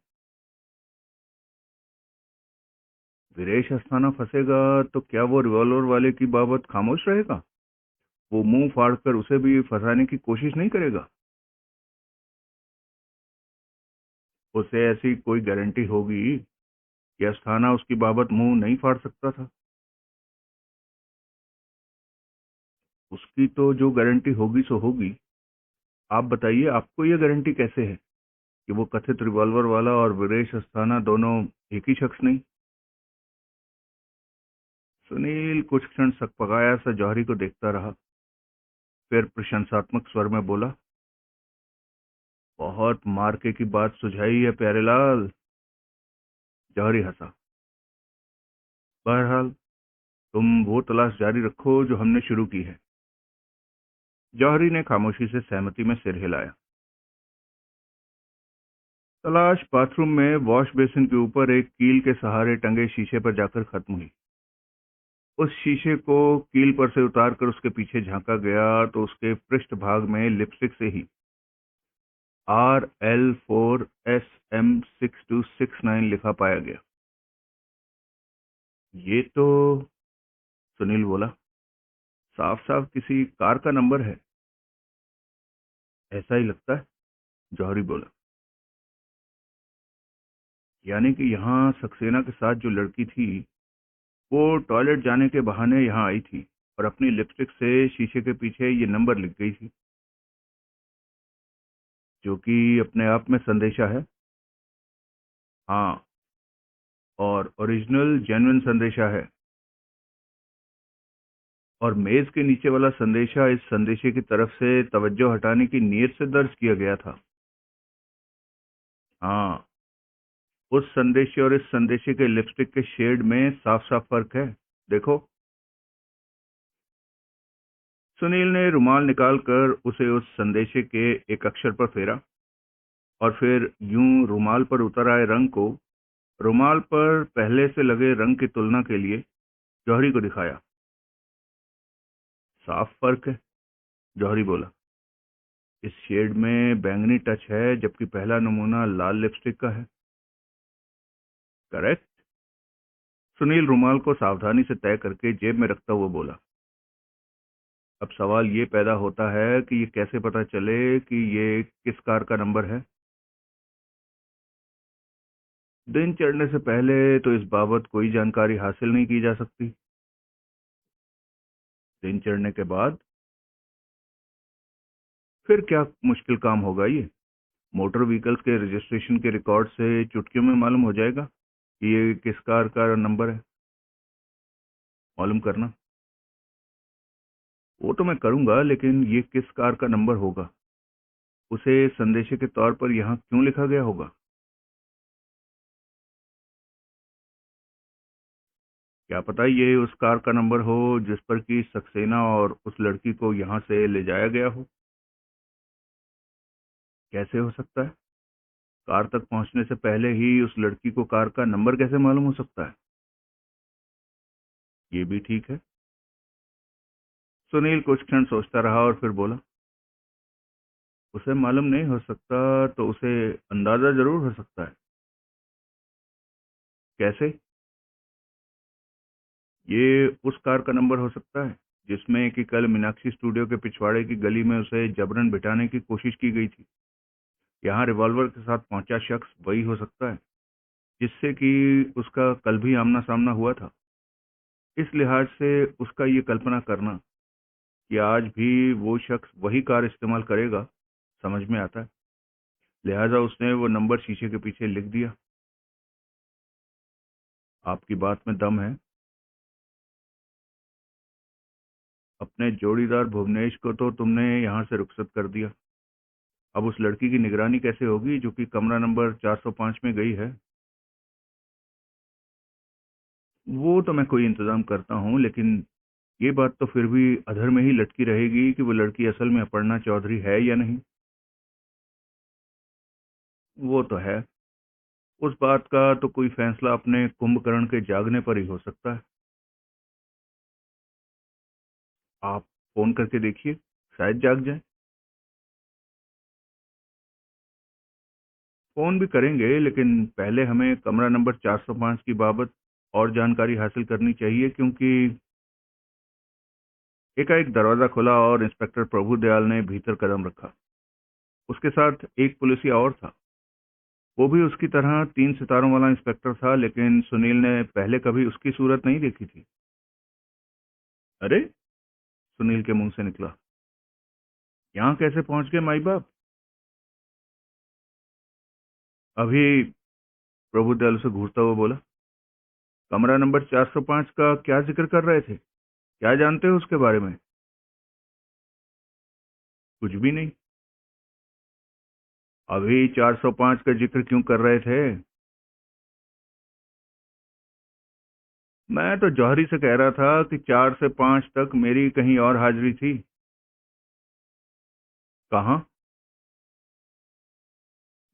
वीरेश अस्थाना फंसेगा तो क्या वो रिवॉल्वर वाले की बाबत खामोश रहेगा? वो मुंह फाड़कर उसे भी फंसाने की कोशिश नहीं करेगा? उसे ऐसी कोई गारंटी होगी कि अस्थाना उसकी बाबत मुंह नहीं फाड़ सकता था? उसकी तो जो गारंटी होगी सो होगी। आप बताइए, आपको ये गारंटी कैसे है कि वो कथित रिवॉल्वर वाला और वीरेश अस्थाना दोनों एक ही शख्स नहीं? सुनील कुछ क्षण सकपकाया सा जौहरी को देखता रहा, फिर प्रशंसात्मक स्वर में बोला, बहुत मार्के की बात सुझाई है प्यारेलाल। जौहरी हंसा। बहरहाल तुम वो तलाश जारी रखो जो हमने शुरू की है। जौहरी ने खामोशी से सहमति में सिर हिलाया। तलाश बाथरूम में वॉश बेसिन के ऊपर एक कील के सहारे टंगे शीशे पर जाकर खत्म हुई। उस शीशे को कील पर से उतारकर उसके पीछे झांका गया तो उसके पृष्ठ भाग में लिपस्टिक से ही RL4SM6269 लिखा पाया गया। ये तो, सुनील बोला, साफ साफ किसी कार का नंबर है। ऐसा ही लगता है, जौहरी बोला। यानी कि यहाँ सक्सेना के साथ जो लड़की थी वो टॉयलेट जाने के बहाने यहाँ आई थी और अपनी लिपस्टिक से शीशे के पीछे ये नंबर लिख गई थी, जो कि अपने आप में संदेशा है। हाँ, और ओरिजिनल जेन्युइन संदेशा है। और मेज के नीचे वाला संदेशा इस संदेशे की तरफ से तवज्जो हटाने की नीयत से दर्ज किया गया था। हाँ, उस संदेशे और इस संदेशे के लिपस्टिक के शेड में साफ साफ फर्क है। देखो। सुनील ने रुमाल निकालकर उसे उस संदेशे के एक अक्षर पर फेरा और फिर यूं रुमाल पर उतर आए रंग को रुमाल पर पहले से लगे रंग की तुलना के लिए जौहरी को दिखाया। साफ फर्क है, जौहरी बोला। इस शेड में बैंगनी टच है जबकि पहला नमूना लाल लिपस्टिक का है। करेक्ट। सुनील रुमाल को सावधानी से तय करके जेब में रखता हुआ बोला। अब सवाल ये पैदा होता है कि ये कैसे पता चले कि ये किस कार का नंबर है? दिन चढ़ने से पहले तो इस बाबत कोई जानकारी हासिल नहीं की जा सकती। दिन चढ़ने के बाद फिर क्या मुश्किल काम होगा ये? मोटर व्हीकल्स के रजिस्ट्रेशन के रिकॉर्ड से चुटकियों में मालूम हो जाएगा कि ये किस कार का नंबर है। मालूम करना वो तो मैं करूंगा, लेकिन ये किस कार का नंबर होगा उसे संदेशे के तौर पर यहाँ क्यों लिखा गया होगा? क्या पता ये उस कार का नंबर हो जिस पर कि सक्सेना और उस लड़की को यहाँ से ले जाया गया हो। कैसे हो सकता है? कार तक पहुंचने से पहले ही उस लड़की को कार का नंबर कैसे मालूम हो सकता है? ये भी ठीक है। सुनील कुछ क्षण सोचता रहा और फिर बोला, उसे मालूम नहीं हो सकता तो उसे अंदाजा जरूर हो सकता है। कैसे? ये उस कार का नंबर हो सकता है जिसमें कि कल मीनाक्षी स्टूडियो के पिछवाड़े की गली में उसे जबरन बिठाने की कोशिश की गई थी। यहाँ रिवॉल्वर के साथ पहुंचा शख्स वही हो सकता है जिससे कि उसका कल भी आमना सामना हुआ था। इस लिहाज से उसका ये कल्पना करना कि आज भी वो शख्स वही कार इस्तेमाल करेगा समझ में आता है। लिहाजा उसने वो नंबर शीशे के पीछे लिख दिया। आपकी बात में दम है। अपने जोड़ीदार भुवनेश को तो तुमने यहाँ से रुखसत कर दिया। अब उस लड़की की निगरानी कैसे होगी जो कि कमरा नंबर 405 में गई है? वो तो मैं कोई इंतजाम करता हूँ, लेकिन ये बात तो फिर भी अधर में ही लटकी रहेगी कि वो लड़की असल में अपर्णा चौधरी है या नहीं। वो तो है। उस बात का तो कोई फैसला अपने कुंभकर्ण के जागने पर ही हो सकता है। आप फोन करके देखिए, शायद जाग जाए। फोन भी करेंगे, लेकिन पहले हमें कमरा नंबर 405 की बाबत और जानकारी हासिल करनी चाहिए, क्योंकि एकाएक दरवाजा खुला और इंस्पेक्टर प्रभुदयाल ने भीतर कदम रखा। उसके साथ एक पुलिसिया और था। वो भी उसकी तरह 3 सितारों वाला इंस्पेक्टर था, लेकिन सुनील ने पहले कभी उसकी सूरत नहीं देखी थी। अरे, सुनील के मुंह से निकला, यहाँ कैसे पहुंच गए माई बाप? अभी, प्रभुदयाल से घूरता हुआ बोला, कमरा नंबर 405 का क्या जिक्र कर रहे थे? क्या जानते हो उसके बारे में? कुछ भी नहीं। अभी 405 का जिक्र क्यों कर रहे थे? मैं तो जौहरी से कह रहा था कि 4 से 5 तक मेरी कहीं और हाजिरी थी। कहाँ?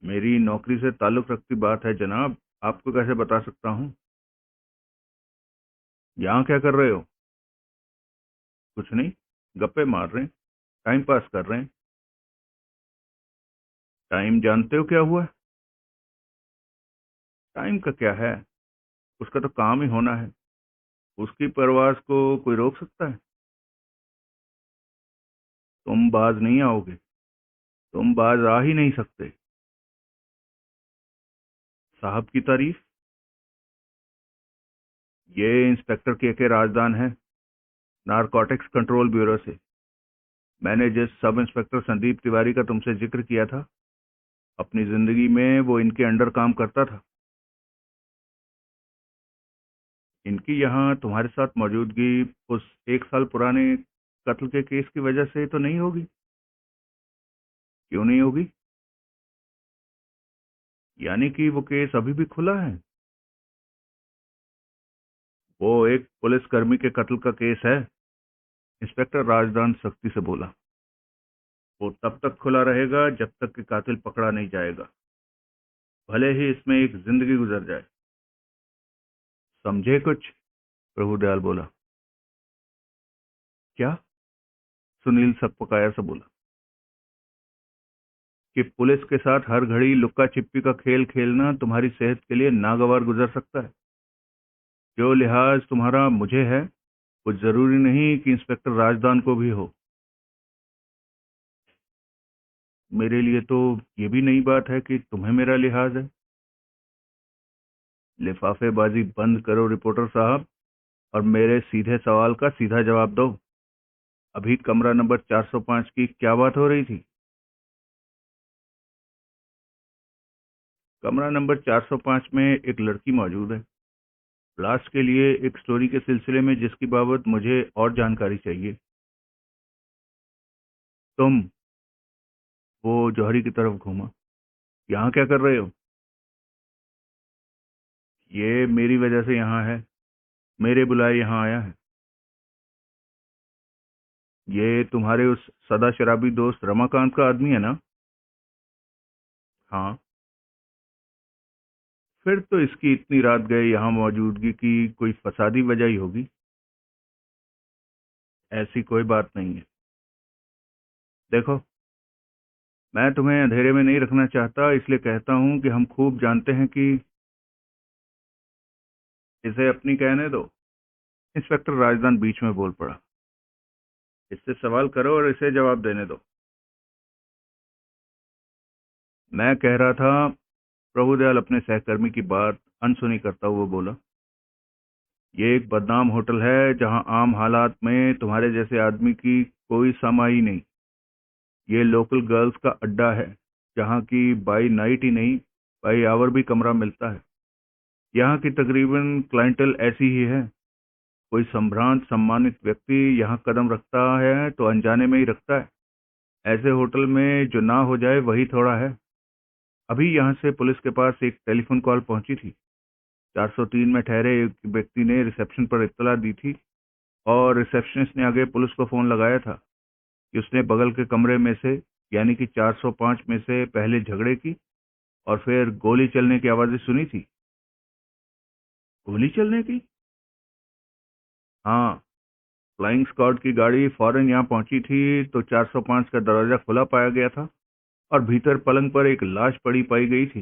मेरी नौकरी से ताल्लुक रखती बात है जनाब, आपको कैसे बता सकता हूँ? यहाँ क्या कर रहे हो? कुछ नहीं, गप्पे मार रहे हैं, टाइम पास कर रहे हैं। टाइम जानते हो क्या हुआ? टाइम का क्या है, उसका तो काम ही होना है। उसकी परवाज़ को कोई रोक सकता है? तुम बाज नहीं आओगे, तुम बाज आ ही नहीं सकते। साहब की तारीफ? ये इंस्पेक्टर के राजदान है, नारकोटिक्स कंट्रोल ब्यूरो से। मैंने जिस सब इंस्पेक्टर संदीप तिवारी का तुमसे जिक्र किया था, अपनी जिंदगी में वो इनके अंडर काम करता था। इनकी यहाँ तुम्हारे साथ मौजूदगी उस 1 साल पुराने कत्ल के केस की वजह से तो नहीं होगी? क्यों नहीं होगी? यानी कि वो केस अभी भी खुला है? वो एक पुलिसकर्मी के कत्ल का केस है, इंस्पेक्टर राजदान सख्ती से बोला। वो तब तक खुला रहेगा जब तक कि कातिल पकड़ा नहीं जाएगा, भले ही इसमें एक जिंदगी गुजर जाए। समझे कुछ? प्रभुदयाल बोला। क्या? सुनील सकपकाया से बोला कि पुलिस के साथ हर घड़ी लुक्का छिपी का खेल खेलना तुम्हारी सेहत के लिए नागवार गुजर सकता है। जो लिहाज तुम्हारा मुझे है, वो जरूरी नहीं कि इंस्पेक्टर राजदान को भी हो। मेरे लिए तो ये भी नई बात है कि तुम्हें मेरा लिहाज है। लिफाफेबाजी बंद करो रिपोर्टर साहब, और मेरे सीधे सवाल का सीधा जवाब दो। अभी कमरा नंबर 405 की क्या बात हो रही थी? कमरा नंबर 405 में एक लड़की मौजूद है, लास्ट के लिए एक स्टोरी के सिलसिले में जिसकी बाबत मुझे और जानकारी चाहिए। तुम? वो जौहरी की तरफ घूमा। यहाँ क्या कर रहे हो? ये मेरी वजह से यहाँ है, मेरे बुलाए यहाँ आया है। ये तुम्हारे उस सदा शराबी दोस्त रमाकांत का आदमी है ना? हाँ। फिर तो इसकी इतनी रात गए यहाँ मौजूदगी की कोई फसादी वजह ही होगी। ऐसी कोई बात नहीं है। देखो, मैं तुम्हें अंधेरे में नहीं रखना चाहता, इसलिए कहता हूँ कि हम खूब जानते हैं कि इसे अपनी कहने दो। इंस्पेक्टर राजदान बीच में बोल पड़ा। इससे सवाल करो और इसे जवाब देने दो। मैं कह रहा था, प्रभुदयाल अपने सहकर्मी की बात अनसुनी करता हुआ बोला, ये एक बदनाम होटल है जहां आम हालात में तुम्हारे जैसे आदमी की कोई समाई नहीं। ये लोकल गर्ल्स का अड्डा है, जहां की बाई नाइट ही नहीं, बाई आवर भी कमरा मिलता है। यहाँ की तकरीबन क्लाइंटल ऐसी ही है। कोई संभ्रांत सम्मानित व्यक्ति यहाँ कदम रखता है तो अनजाने में ही रखता है। ऐसे होटल में जो ना हो जाए वही थोड़ा है। अभी यहाँ से पुलिस के पास एक टेलीफोन कॉल पहुंची थी। 403 में ठहरे एक व्यक्ति ने रिसेप्शन पर इत्तला दी थी, और रिसेप्शनिस्ट ने आगे पुलिस को फोन लगाया था कि उसने बगल के कमरे में से, यानी कि 405 में से पहले झगड़े की और फिर गोली चलने की आवाजें सुनी थी। गोली चलने की? हाँ। फ्लाइंग स्क्वाड की गाड़ी फौरन यहाँ पहुंची थी तो 405 का दरवाजा खुला पाया गया था और भीतर पलंग पर एक लाश पड़ी पाई गई थी।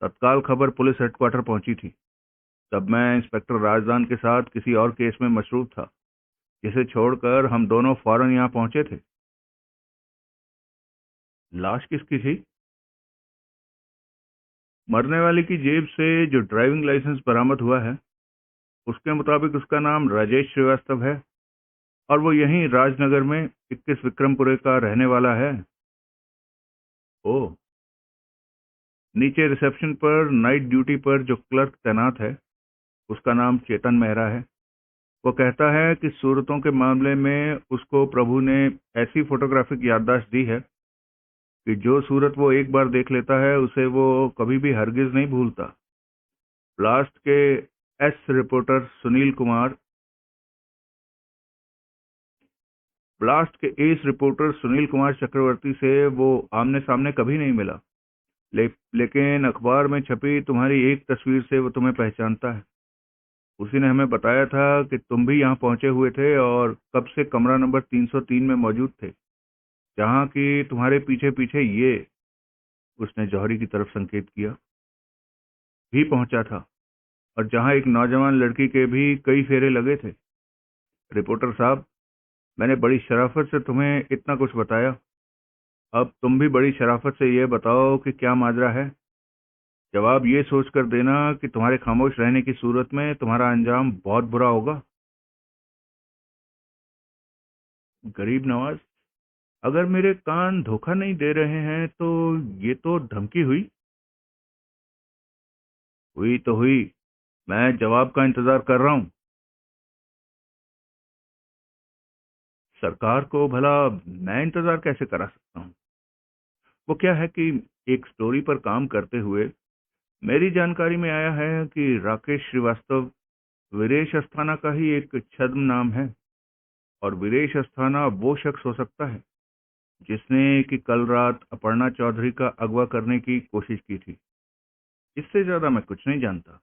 तत्काल खबर पुलिस हेडक्वार्टर पहुंची थी। तब मैं इंस्पेक्टर राजदान के साथ किसी और केस में मसरूफ था, जिसे छोड़कर हम दोनों फौरन यहाँ पहुंचे थे। लाश किसकी थी? मरने वाले की जेब से जो ड्राइविंग लाइसेंस बरामद हुआ है, उसके मुताबिक उसका नाम राजेश श्रीवास्तव है और वो यहीं राजनगर में 21 विक्रमपुरे का रहने वाला है। ओह। नीचे रिसेप्शन पर नाइट ड्यूटी पर जो क्लर्क तैनात है, उसका नाम चेतन मेहरा है। वो कहता है कि सूरतों के मामले में उसको प्रभु ने ऐसी फोटोग्राफिक याददाश्त दी है कि जो सूरत वो एक बार देख लेता है, उसे वो कभी भी हरगिज नहीं भूलता। ब्लास्ट के S reporter Sunil Kumar blast के एस रिपोर्टर सुनील कुमार चक्रवर्ती से वो आमने सामने कभी नहीं मिला, लेकिन अखबार में छपी तुम्हारी एक तस्वीर से वो तुम्हें पहचानता है। उसी ने हमें बताया था कि तुम भी यहाँ पहुंचे हुए थे और कब से कमरा नंबर 303 में मौजूद थे, जहाँ की तुम्हारे पीछे पीछे ये, उसने जौहरी की तरफ संकेत किया, भी पहुंचा था, और जहाँ एक नौजवान लड़की के भी कई फेरे लगे थे। रिपोर्टर साहब, मैंने बड़ी शराफत से तुम्हें इतना कुछ बताया, अब तुम भी बड़ी शराफत से ये बताओ कि क्या माजरा है। जवाब ये सोचकर देना कि तुम्हारे खामोश रहने की सूरत में तुम्हारा अंजाम बहुत बुरा होगा। गरीब नवाज, अगर मेरे कान धोखा नहीं दे रहे हैं तो ये तो धमकी हुई। हुई तो हुई, मैं जवाब का इंतजार कर रहा हूं। सरकार को भला मैं इंतजार कैसे करा सकता हूं? वो क्या है कि एक स्टोरी पर काम करते हुए मेरी जानकारी में आया है कि राकेश श्रीवास्तव वीरेश अस्थाना का ही एक छद्म नाम है, और वीरेश अस्थाना वो शख्स हो सकता है जिसने कि कल रात अपर्णा चौधरी का अगवा करने की कोशिश की थी। इससे ज्यादा मैं कुछ नहीं जानता।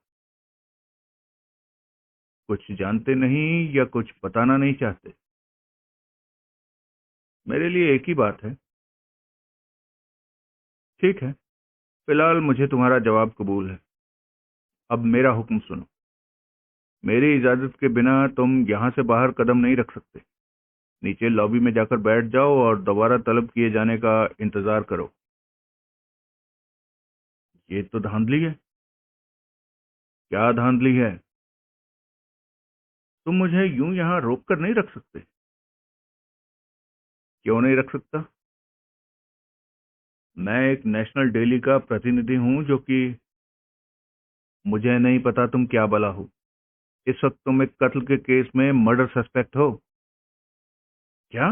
कुछ जानते नहीं या कुछ बताना नहीं चाहते? मेरे लिए एक ही बात है। ठीक है, फिलहाल मुझे तुम्हारा जवाब कबूल है। अब मेरा हुक्म सुनो। मेरी इजाजत के बिना तुम यहां से बाहर कदम नहीं रख सकते। नीचे लॉबी में जाकर बैठ जाओ और दोबारा तलब किए जाने का इंतजार करो। ये तो धांधली है। क्या धांधली है? तुम मुझे यूं यहां रोक कर नहीं रख सकते। क्यों नहीं रख सकता? मैं एक नेशनल डेली का प्रतिनिधि हूं, जो कि मुझे नहीं पता तुम क्या बला हो। इस वक्त तुम एक कत्ल के केस में मर्डर सस्पेक्ट हो। क्या?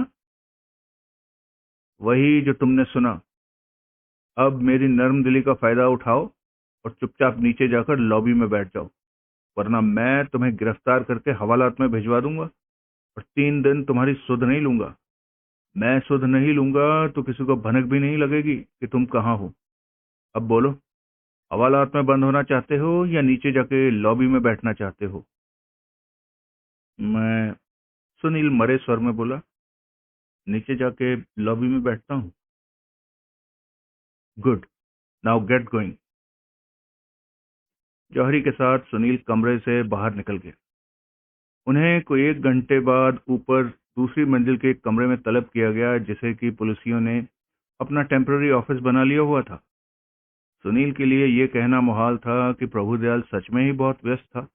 वही जो तुमने सुना। अब मेरी नर्म दिली का फायदा उठाओ और चुपचाप नीचे जाकर लॉबी में बैठ जाओ, वरना मैं तुम्हें गिरफ्तार करके हवालात में भिजवा दूंगा और 3 दिन तुम्हारी सुध नहीं लूंगा। मैं सुध नहीं लूंगा तो किसी को भनक भी नहीं लगेगी कि तुम कहाँ हो। अब बोलो, हवालात में बंद होना चाहते हो या नीचे जाके लॉबी में बैठना चाहते हो? मैं, सुनील मरे स्वर में बोला, नीचे जाके लॉबी में बैठता हूँ। Good, now get going. Johari के साथ सुनील कमरे से बाहर निकल गए। उन्हें कोई 1 घंटे बाद ऊपर दूसरी मंजिल के एक कमरे में तलब किया गया, जिसे कि पुलिसियों ने अपना टेम्पररी ऑफिस बना लिया हुआ था। सुनील के लिए यह कहना मुहाल था कि प्रभुदयाल सच में ही बहुत व्यस्त था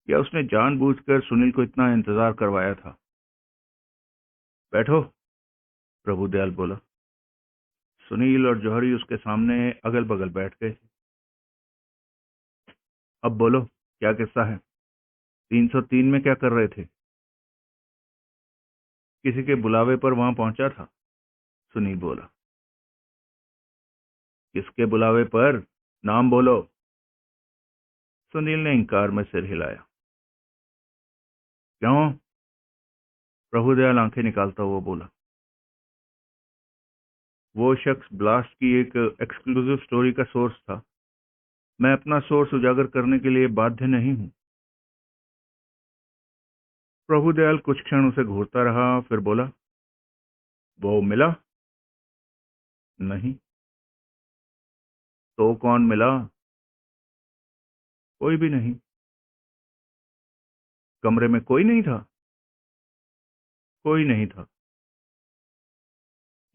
या उसने जानबूझकर सुनील को इतना इंतजार करवाया था। बैठो, प्रभुदयाल बोला। सुनील और जौहरी उसके सामने अगल बगल बैठ गए। अब बोलो, क्या किस्सा है? 303 में क्या कर रहे थे? किसी के बुलावे पर वहां पहुंचा था, सुनील बोला। किसके बुलावे पर? नाम बोलो। सुनील ने इंकार में सिर हिलाया। क्यों? प्रभुदयाल आंखें निकालता हुआ बोला। वो शख्स ब्लास्ट की एक एक्सक्लूसिव स्टोरी का सोर्स था। मैं अपना सोर्स उजागर करने के लिए बाध्य नहीं हूं। प्रभुदयाल कुछ क्षण उसे घूरता रहा, फिर बोला, वो मिला? नहीं। तो कौन मिला? कोई भी नहीं। कमरे में कोई नहीं था? कोई नहीं था।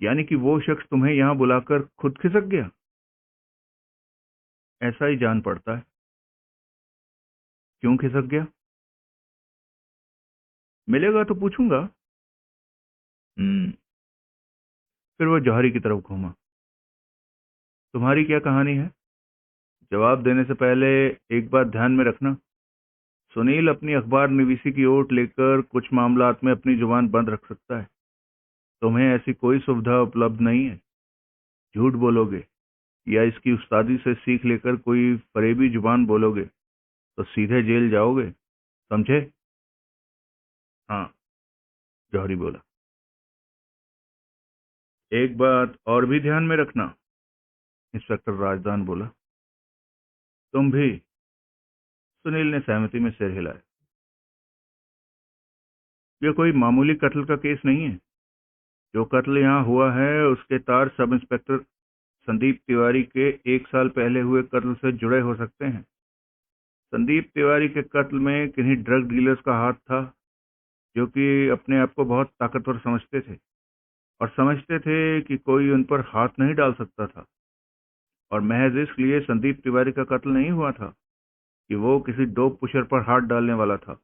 यानी कि वो शख्स तुम्हें यहां बुलाकर खुद खिसक गया? ऐसा ही जान पड़ता है। क्यों खिसक गया? मिलेगा तो पूछूंगा। हम्म। फिर वो जौहरी की तरफ घूमा। तुम्हारी क्या कहानी है? जवाब देने से पहले एक बात ध्यान में रखना। सुनील अपनी अखबार निवीसी की ओट लेकर कुछ मामलात में अपनी जुबान बंद रख सकता है। तुम्हें ऐसी कोई सुविधा उपलब्ध नहीं है। झूठ बोलोगे या इसकी उस्तादी से सीख लेकर कोई फरेबी जुबान बोलोगे तो सीधे जेल जाओगे, समझे? हाँ, जौहरी बोला। एक बात और भी ध्यान में रखना, इंस्पेक्टर राजदान बोला। तुम भी। सुनील ने सहमति में सिर हिलाया। यह कोई मामूली कत्ल का केस नहीं है। जो कत्ल यहाँ हुआ है उसके तार सब इंस्पेक्टर संदीप तिवारी के 1 साल पहले हुए कत्ल से जुड़े हो सकते हैं। संदीप तिवारी के कत्ल में किन्हीं ड्रग डीलर्स का हाथ था, जो कि अपने आप को बहुत ताकतवर समझते थे और समझते थे कि कोई उन पर हाथ नहीं डाल सकता था। और महज इसलिए संदीप तिवारी का कत्ल नहीं हुआ था कि वो किसी डोप पुशर पर हाथ डालने वाला था।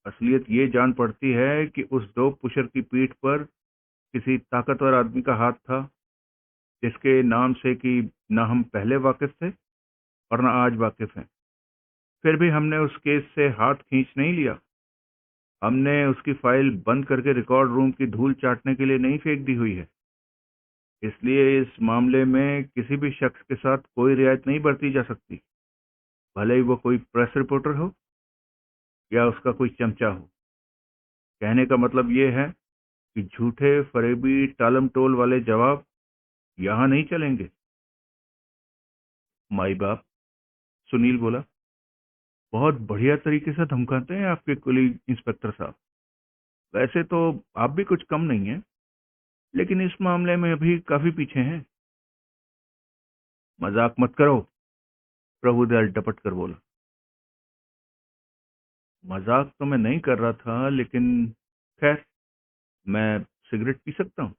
असलियत ये जान पड़ती है कि उस डोप पुशर की पीठ पर किसी ताकतवर आदमी का हाथ था, जिसके नाम से कि न हम पहले वाकिफ थे और न आज वाकिफ हैं। फिर भी हमने उस केस से हाथ खींच नहीं लिया। हमने उसकी फाइल बंद करके रिकॉर्ड रूम की धूल चाटने के लिए नहीं फेंक दी हुई है। इसलिए इस मामले में किसी भी शख्स के साथ कोई रियायत नहीं बरती जा सकती, भले ही वो कोई प्रेस रिपोर्टर हो या उसका कोई चमचा हो। कहने का मतलब ये है कि झूठे, फरेबी, टालम टोल वाले जवाब यहां नहीं चलेंगे। माई बाप, सुनील बोला। बहुत बढ़िया तरीके से धमकाते हैं आपके कुलीग इंस्पेक्टर साहब। वैसे तो आप भी कुछ कम नहीं है, लेकिन इस मामले में अभी काफी पीछे हैं। मजाक मत करो, प्रभुदयाल डपट कर बोला। मजाक तो मैं नहीं कर रहा था, लेकिन खैर, मैं सिगरेट पी सकता हूँ?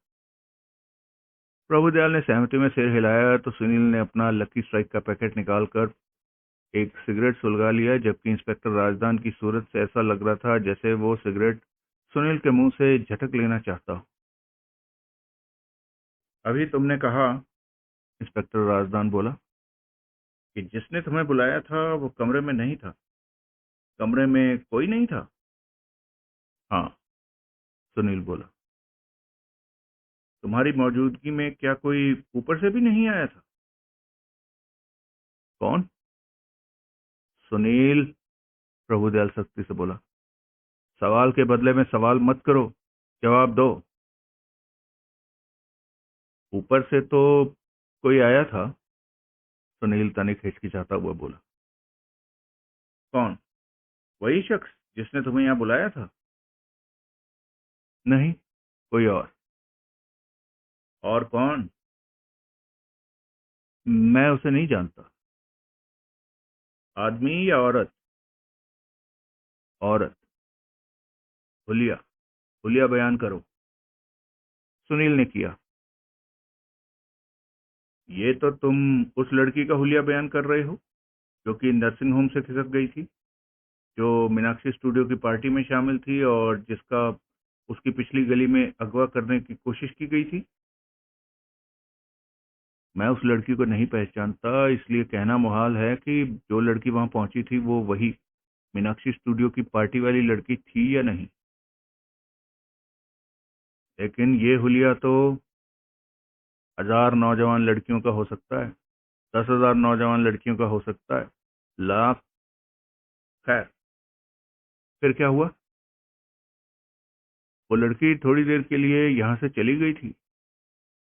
प्रभुदयाल ने सहमति में सिर हिलाया तो सुनील ने अपना लकी स्ट्राइक का पैकेट निकालकर एक सिगरेट सुलगा लिया, जबकि इंस्पेक्टर राजदान की सूरत से ऐसा लग रहा था जैसे वो सिगरेट सुनील के मुंह से झटक लेना चाहता हो। अभी तुमने कहा, इंस्पेक्टर राजदान बोला, कि जिसने तुम्हें बुलाया था वो कमरे में नहीं था। कमरे में कोई नहीं था? हाँ, सुनील बोला। तुम्हारी मौजूदगी में क्या कोई ऊपर से भी नहीं आया था? कौन? सुनील, प्रभुदयाल सख्ती से बोला। सवाल के बदले में सवाल मत करो, जवाब दो। ऊपर से तो कोई आया था, सुनील तनिक हिचकिचाता हुआ बोला। कौन? वही शख्स जिसने तुम्हें यहाँ बुलाया था? नहीं, कोई और। और कौन? मैं उसे नहीं जानता। आदमी या औरत? औरत। हुलिया। हुलिया बयान करो, सुनील ने किया। ये तो तुम उस लड़की का हुलिया बयान कर रहे हो जो कि नर्सिंग होम से खिसक गई थी, जो मीनाक्षी स्टूडियो की पार्टी में शामिल थी और जिसका उसकी पिछली गली में अगवा करने की कोशिश की गई थी। मैं उस लड़की को नहीं पहचानता, इसलिए कहना मुहाल है कि जो लड़की वहां पहुंची थी वो वही मीनाक्षी स्टूडियो की पार्टी वाली लड़की थी या नहीं। लेकिन ये हुलिया तो 1000 नौजवान लड़कियों का हो सकता है, 10,000 नौजवान लड़कियों का हो सकता है, लाख। खैर, फिर क्या हुआ? वो लड़की थोड़ी देर के लिए यहाँ से चली गई थी,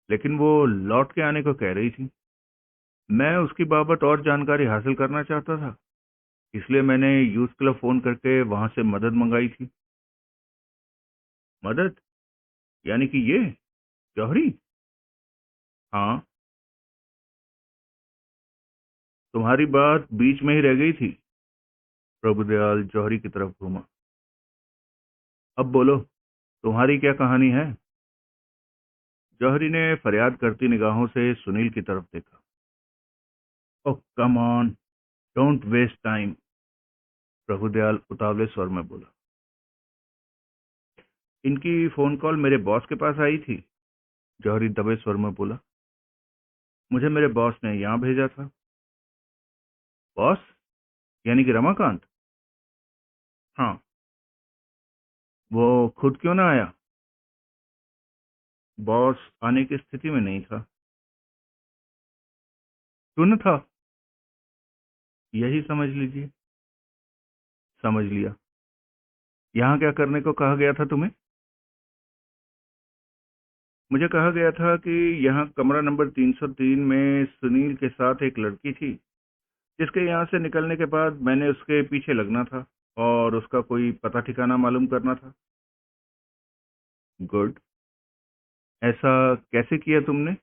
लेकिन वो लौट के आने को कह रही थी। मैं उसकी बाबत और जानकारी हासिल करना चाहता था, इसलिए मैंने यूथ क्लब फोन करके वहां से मदद मंगाई थी। मदद? यानी कि ये जौहरी? हाँ। तुम्हारी बात बीच में ही रह गई थी। प्रभुदयाल जौहरी की तरफ घूमा। अब बोलो, तुम्हारी क्या कहानी है? जौहरी ने फरियाद करती निगाहों से सुनील की तरफ देखा। Oh come on, don't waste time, Prabhudayal उतावले स्वर में बोला। इनकी फोन कॉल मेरे बॉस के पास आई थी, जौहरी दबे स्वर में बोला। मुझे मेरे बॉस ने यहाँ भेजा था। बॉस? यानी कि रमाकांत? हाँ। वो खुद क्यों ना आया? बॉस आने की स्थिति में नहीं था। क्यों न था? यही समझ लीजिए। समझ लिया। यहाँ क्या करने को कहा गया था तुम्हें? मुझे कहा गया था कि यहाँ कमरा नंबर 303 में सुनील के साथ एक लड़की थी, जिसके यहाँ से निकलने के बाद मैंने उसके पीछे लगना था और उसका कोई पता ठिकाना मालूम करना था। गुड। ऐसा कैसे किया तुमने?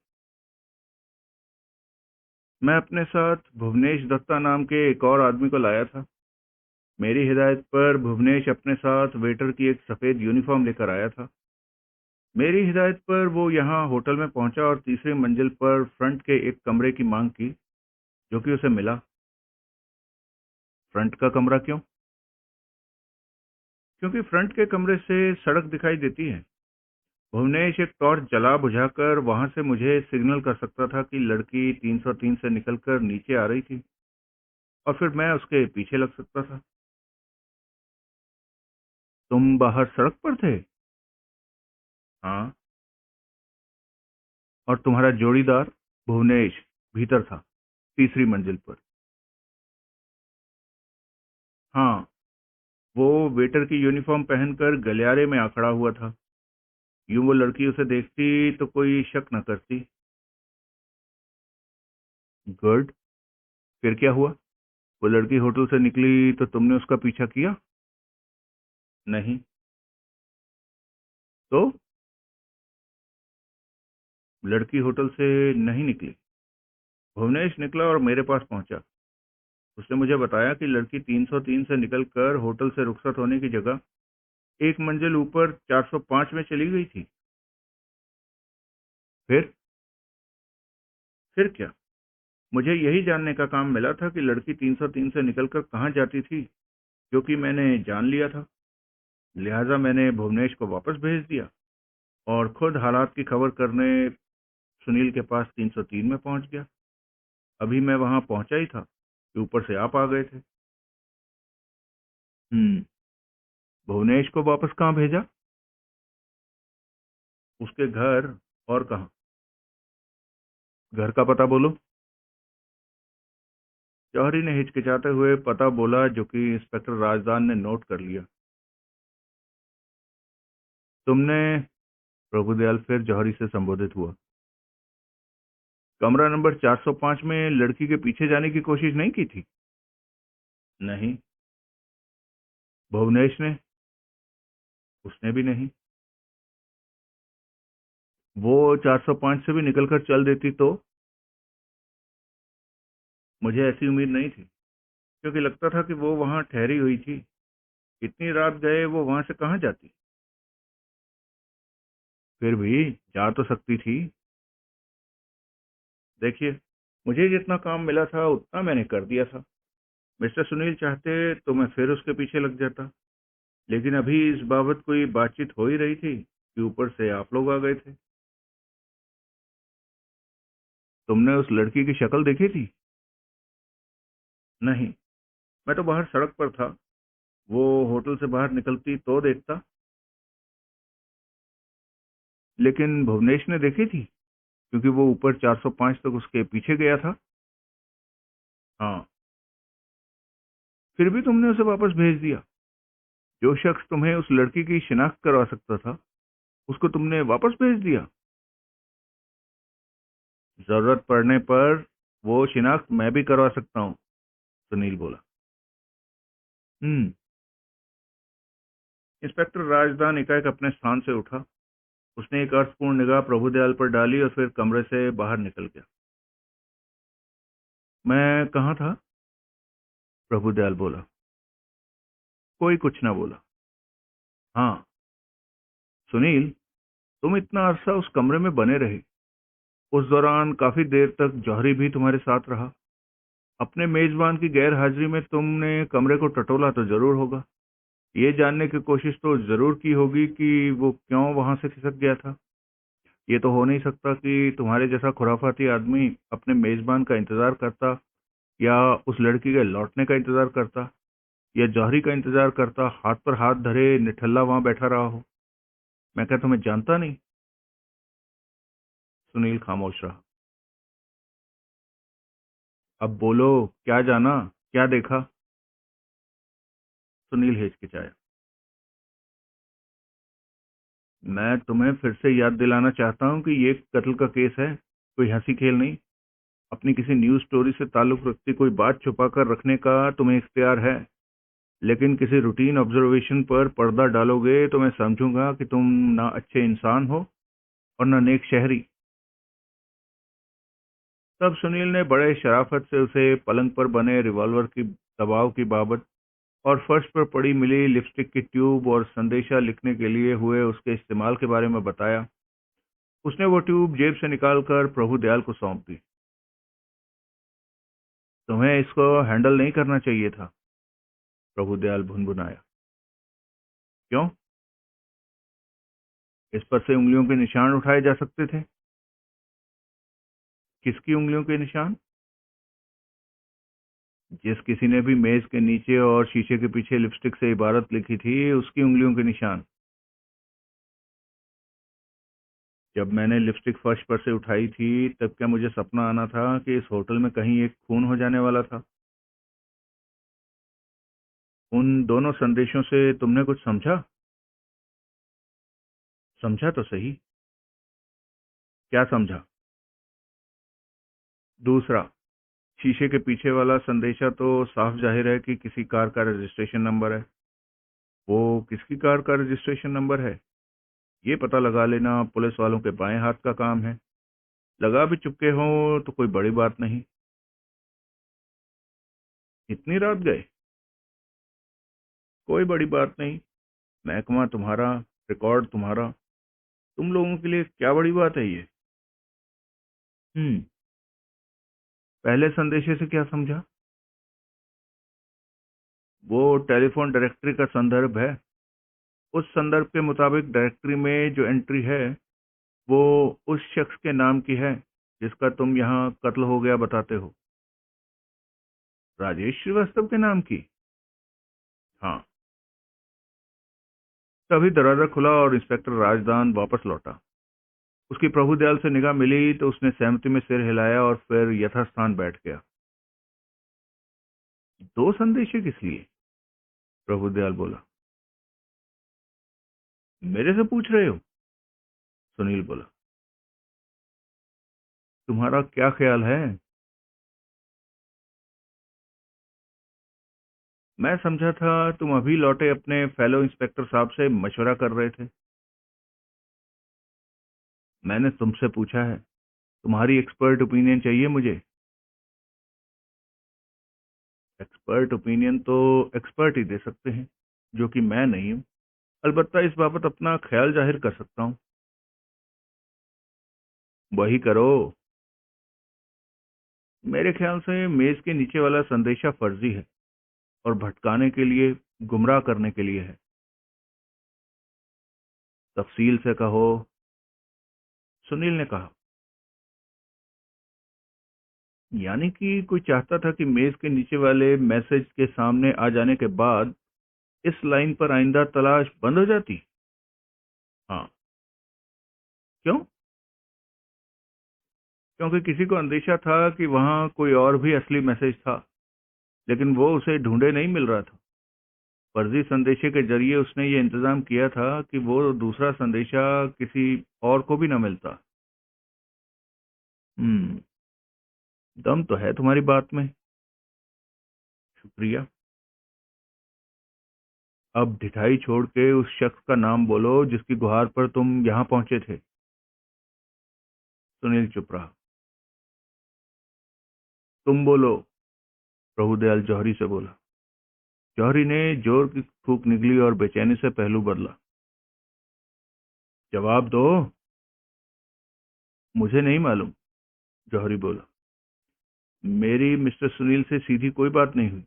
मैं अपने साथ भुवनेश दत्ता नाम के एक और आदमी को लाया था। मेरी हिदायत पर भुवनेश अपने साथ वेटर की एक सफ़ेद यूनिफॉर्म लेकर आया था। मेरी हिदायत पर वो यहाँ होटल में पहुंचा और तीसरी मंजिल पर फ्रंट के एक कमरे की मांग की, जो कि उसे मिला। फ्रंट का कमरा क्यों? क्योंकि फ्रंट के कमरे से सड़क दिखाई देती है। भुवनेश एक टॉर्च जला बुझाकर वहां से मुझे सिग्नल कर सकता था कि लड़की 303 से निकलकर नीचे आ रही थी, और फिर मैं उसके पीछे लग सकता था। तुम बाहर सड़क पर थे? हाँ। और तुम्हारा जोड़ीदार भुवनेश भीतर था, तीसरी मंजिल पर? हाँ। वो वेटर की यूनिफॉर्म पहनकर गलियारे में खड़ा हुआ था। यूं वो लड़की उसे देखती तो कोई शक न करती। गुड। फिर क्या हुआ? वो लड़की होटल से निकली तो तुमने उसका पीछा किया? नहीं। तो लड़की होटल से नहीं निकली। भुवनेश निकला और मेरे पास पहुंचा। उसने मुझे बताया कि लड़की 303 से निकलकर होटल से रुखसत होने की जगह एक मंजिल ऊपर 405 में चली गई थी। फिर क्या? मुझे यही जानने का काम मिला था कि लड़की 303 से निकलकर कहाँ जाती थी, जो कि मैंने जान लिया था। लिहाजा मैंने भुवनेश को वापस भेज दिया और खुद हालात की खबर करने सुनील के पास 303 में पहुंच गया। अभी मैं वहां पहुंचा ही था कि ऊपर से आप आ गए थे। हम्म। भुवनेश को वापस कहाँ भेजा? उसके घर। और कहाँ? घर का पता बोलो। जौहरी ने हिचकिचाते हुए पता बोला, जो कि इंस्पेक्टर राजदान ने नोट कर लिया। तुमने, प्रभुदयाल फिर जौहरी से संबोधित हुआ, कमरा नंबर 405 में लड़की के पीछे जाने की कोशिश नहीं की थी? नहीं। भुवनेश ने? उसने भी नहीं। वो 405 से भी निकलकर चल देती तो? मुझे ऐसी उम्मीद नहीं थी, क्योंकि लगता था कि वो वहां ठहरी हुई थी। इतनी रात गए वो वहां से कहाँ जाती? फिर भी जा तो सकती थी। देखिए, मुझे जितना काम मिला था उतना मैंने कर दिया था। मिस्टर सुनील चाहते तो मैं फिर उसके पीछे लग जाता, लेकिन अभी इस बाबत कोई बातचीत हो ही रही थी कि ऊपर से आप लोग आ गए थे। तुमने उस लड़की की शक्ल देखी थी? नहीं। मैं तो बाहर सड़क पर था। वो होटल से बाहर निकलती तो देखता। लेकिन भुवनेश ने देखी थी, क्योंकि वो ऊपर 405 तक उसके पीछे गया था। हाँ। फिर भी तुमने उसे वापस भेज दिया। जो शख्स तुम्हें उस लड़की की शिनाख्त करवा सकता था, उसको तुमने वापस भेज दिया। जरूरत पड़ने पर वो शिनाख्त मैं भी करवा सकता हूँ, सुनील बोला। हम्म। इंस्पेक्टर राजदान एकाएक अपने स्थान से उठा। उसने एक अर्थपूर्ण निगाह प्रभुदयाल पर डाली और फिर कमरे से बाहर निकल गया। मैं कहाँ था? प्रभुदयाल बोला। कोई कुछ ना बोला। हाँ, सुनील, तुम इतना अरसा उस कमरे में बने रहे। उस दौरान काफी देर तक जौहरी भी तुम्हारे साथ रहा। अपने मेजबान की गैर हाजिरी में तुमने कमरे को टटोला तो जरूर होगा। ये जानने की कोशिश तो जरूर की होगी कि वो क्यों वहां से खिसक गया था। ये तो हो नहीं सकता कि तुम्हारे जैसा खुराफाती आदमी अपने मेजबान का इंतजार करता, या उस लड़की के लौटने का इंतजार करता, या जौहरी का इंतजार करता, हाथ पर हाथ धरे निठल्ला वहां बैठा रहा हो। मैं क्या तुम्हें जानता नहीं? सुनील खामोश रहा। अब बोलो, क्या जाना, क्या देखा? सुनील हिचकिचाया। मैं तुम्हें फिर से याद दिलाना चाहता हूं कि ये कत्ल का केस है, कोई हंसी खेल नहीं। अपनी किसी न्यूज स्टोरी से ताल्लुक रखती कोई बात छुपा कर रखने का तुम्हें इख्तियार है, लेकिन किसी रूटीन ऑब्जर्वेशन पर पर्दा डालोगे तो मैं समझूंगा कि तुम ना अच्छे इंसान हो और ना नेक शहरी। तब सुनील ने बड़े शराफत से उसे पलंग पर बने रिवॉल्वर की दबाव की बाबत और फर्श पर पड़ी मिली लिपस्टिक की ट्यूब और संदेशा लिखने के लिए हुए उसके इस्तेमाल के बारे में बताया। उसने वो ट्यूब जेब से निकालकर प्रभु दयाल को सौंप दी। तुम्हें इसको हैंडल नहीं करना चाहिए था, प्रभु दयाल भुनभुनाया। क्यों? इस पर से उंगलियों के निशान उठाए जा सकते थे। किसकी उंगलियों के निशान? जिस किसी ने भी मेज के नीचे और शीशे के पीछे लिपस्टिक से इबारत लिखी थी, उसकी उंगलियों के निशान। जब मैंने लिपस्टिक फर्श पर से उठाई थी, तब क्या मुझे सपना आना था कि इस होटल में कहीं एक खून हो जाने वाला था? उन दोनों संदेशों से तुमने कुछ समझा? समझा तो सही। क्या समझा? दूसरा, शीशे के पीछे वाला संदेशा तो साफ जाहिर है कि किसी कार का रजिस्ट्रेशन नंबर है। वो किसकी कार का रजिस्ट्रेशन नंबर है, ये पता लगा लेना पुलिस वालों के बाएं हाथ का काम है। लगा भी चुके हो तो कोई बड़ी बात नहीं। इतनी रात गए? कोई बड़ी बात नहीं। महकमा तुम्हारा, रिकॉर्ड तुम्हारा, तुम लोगों के लिए क्या बड़ी बात है ये? हम्म। पहले संदेशे से क्या समझा? वो टेलीफोन डायरेक्टरी का संदर्भ है। उस संदर्भ के मुताबिक डायरेक्टरी में जो एंट्री है, वो उस शख्स के नाम की है जिसका तुम यहाँ कत्ल हो गया बताते हो। राजेश श्रीवास्तव के नाम की? हाँ। तभी दरवाजा खुला और इंस्पेक्टर राजदान वापस लौटा। उसकी प्रभुदयाल से निगाह मिली तो उसने सहमति में सिर हिलाया और फिर यथास्थान बैठ गया। दो संदेशे किस लिए? प्रभुदयाल बोला। मेरे से पूछ रहे हो? सुनील बोला। तुम्हारा क्या ख्याल है? मैं समझा था तुम अभी लौटे अपने फेलो इंस्पेक्टर साहब से मशवरा कर रहे थे। मैंने तुमसे पूछा है, तुम्हारी एक्सपर्ट ओपिनियन चाहिए मुझे। एक्सपर्ट ओपिनियन तो एक्सपर्ट ही दे सकते हैं, जो कि मैं नहीं हूं। अलबत्ता इस बाबत अपना ख्याल जाहिर कर सकता हूं। वही करो। मेरे ख्याल से मेज के नीचे वाला संदेशा फर्जी है और भटकाने के लिए, गुमराह करने के लिए है। तफसील से कहो, सुनील ने कहा। यानी कि कोई चाहता था कि मेज के नीचे वाले मैसेज के सामने आ जाने के बाद इस लाइन पर आइंदा तलाश बंद हो जाती। हाँ। क्यों? क्योंकि किसी को अंदेशा था कि वहां कोई और भी असली मैसेज था, लेकिन वो उसे ढूंढे नहीं मिल रहा था। फर्जी संदेशे के जरिए उसने ये इंतजाम किया था कि वो दूसरा संदेशा किसी और को भी न मिलता। हम्म। दम तो है तुम्हारी बात में। शुक्रिया। अब ढिठाई छोड़ के उस शख्स का नाम बोलो जिसकी गुहार पर तुम यहां पहुंचे थे। सुनील चुप रहा। तुम बोलो, प्रभुदयाल जौहरी से बोला। जौहरी ने जोर की फूंक निकली और बेचैनी से पहलू बदला। जवाब दो। मुझे नहीं मालूम, जौहरी बोला। मेरी मिस्टर सुनील से सीधी कोई बात नहीं हुई।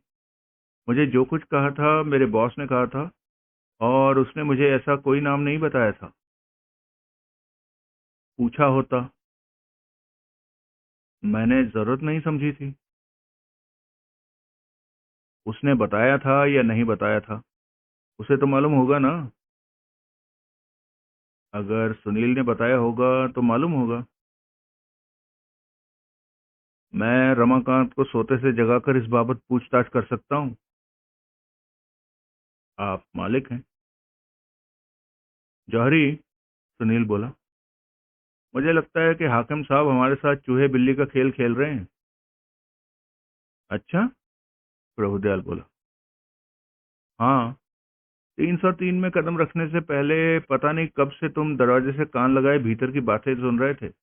मुझे जो कुछ कहा था मेरे बॉस ने कहा था, और उसने मुझे ऐसा कोई नाम नहीं बताया था। पूछा होता। मैंने जरूरत नहीं समझी थी। उसने बताया था या नहीं बताया था, उसे तो मालूम होगा ना। अगर सुनील ने बताया होगा तो मालूम होगा। मैं रमाकांत को सोते से जगाकर इस बाबत पूछताछ कर सकता हूँ। आप मालिक हैं, जौहरी, सुनील बोला। मुझे लगता है कि हाकिम साहब हमारे साथ चूहे बिल्ली का खेल खेल रहे हैं। अच्छा, प्रभुदयाल बोला। हाँ, 303 में कदम रखने से पहले पता नहीं कब से तुम दरवाजे से कान लगाए भीतर की बातें सुन रहे थे।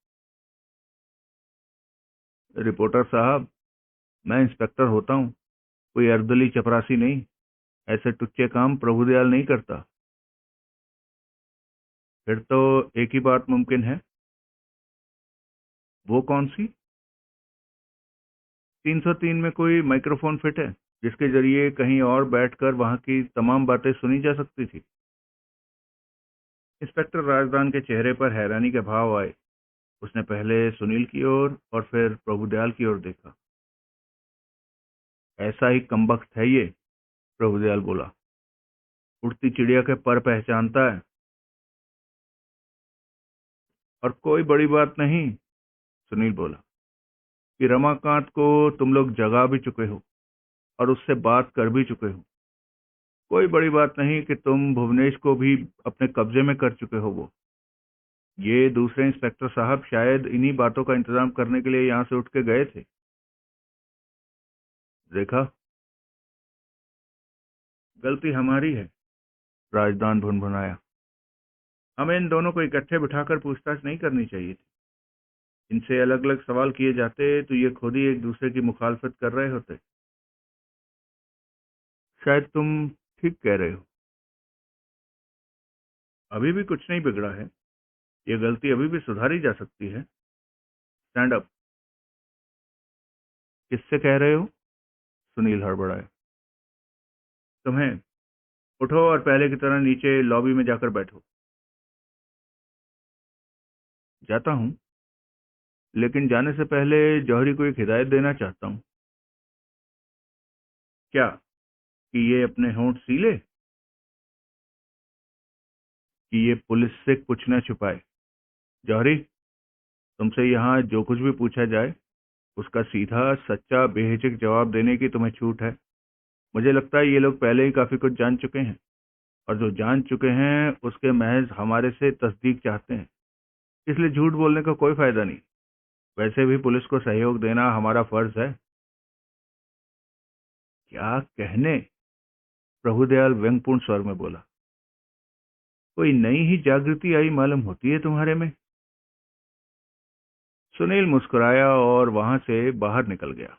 रिपोर्टर साहब, मैं इंस्पेक्टर होता हूँ, कोई अर्दली चपरासी नहीं। ऐसे टुच्चे काम प्रभुदयाल नहीं करता। फिर तो एक ही बात मुमकिन है। वो कौन सी? 303 में कोई माइक्रोफोन फिट है जिसके जरिए कहीं और बैठकर वहां की तमाम बातें सुनी जा सकती थी। इंस्पेक्टर राजदान के चेहरे पर हैरानी के भाव आए। उसने पहले सुनील की ओर और फिर प्रभुदयाल की ओर देखा। ऐसा ही कमबख्त है ये, प्रभुदयाल बोला। उड़ती चिड़िया के पर पहचानता है। और कोई बड़ी बात नहीं, सुनील बोला, कि रमाकांत को तुम लोग जगा भी चुके हो और उससे बात कर भी चुके हो। कोई बड़ी बात नहीं कि तुम भुवनेश को भी अपने कब्जे में कर चुके हो। वो ये दूसरे इंस्पेक्टर साहब शायद इन्हीं बातों का इंतजाम करने के लिए यहां से उठ के गए थे। देखा, गलती हमारी है, राजदान भुनभुनाया। हमें इन दोनों को इकट्ठे बिठाकर पूछताछ नहीं करनी चाहिए थी। इनसे अलग अलग सवाल किए जाते तो ये खुद ही एक दूसरे की मुखालफत कर रहे होते। शायद तुम ठीक कह रहे हो। अभी भी कुछ नहीं बिगड़ा है। ये गलती अभी भी सुधारी जा सकती है। Stand up. किससे कह रहे हो? सुनील हड़बड़ाए। तुम्हें। उठो और पहले की तरह नीचे लॉबी में जाकर बैठो। जाता हूं, लेकिन जाने से पहले जौहरी को एक हिदायत देना चाहता हूं। क्या? कि ये अपने होंठ सीले, कि ये पुलिस से कुछ न छुपाए। जौहरी, तुमसे यहाँ जो कुछ भी पूछा जाए उसका सीधा सच्चा बेहिचक जवाब देने की तुम्हें छूट है। मुझे लगता है ये लोग पहले ही काफी कुछ जान चुके हैं, और जो जान चुके हैं उसके महज हमारे से तस्दीक चाहते हैं। इसलिए झूठ बोलने का कोई फायदा नहीं। वैसे भी पुलिस को सहयोग देना हमारा फर्ज है। क्या कहने, प्रभुदयाल व्यंगपूर्ण स्वर में बोला। कोई नई ही जागृति आई मालूम होती है तुम्हारे में। सुनील मुस्कुराया और वहां से बाहर निकल गया।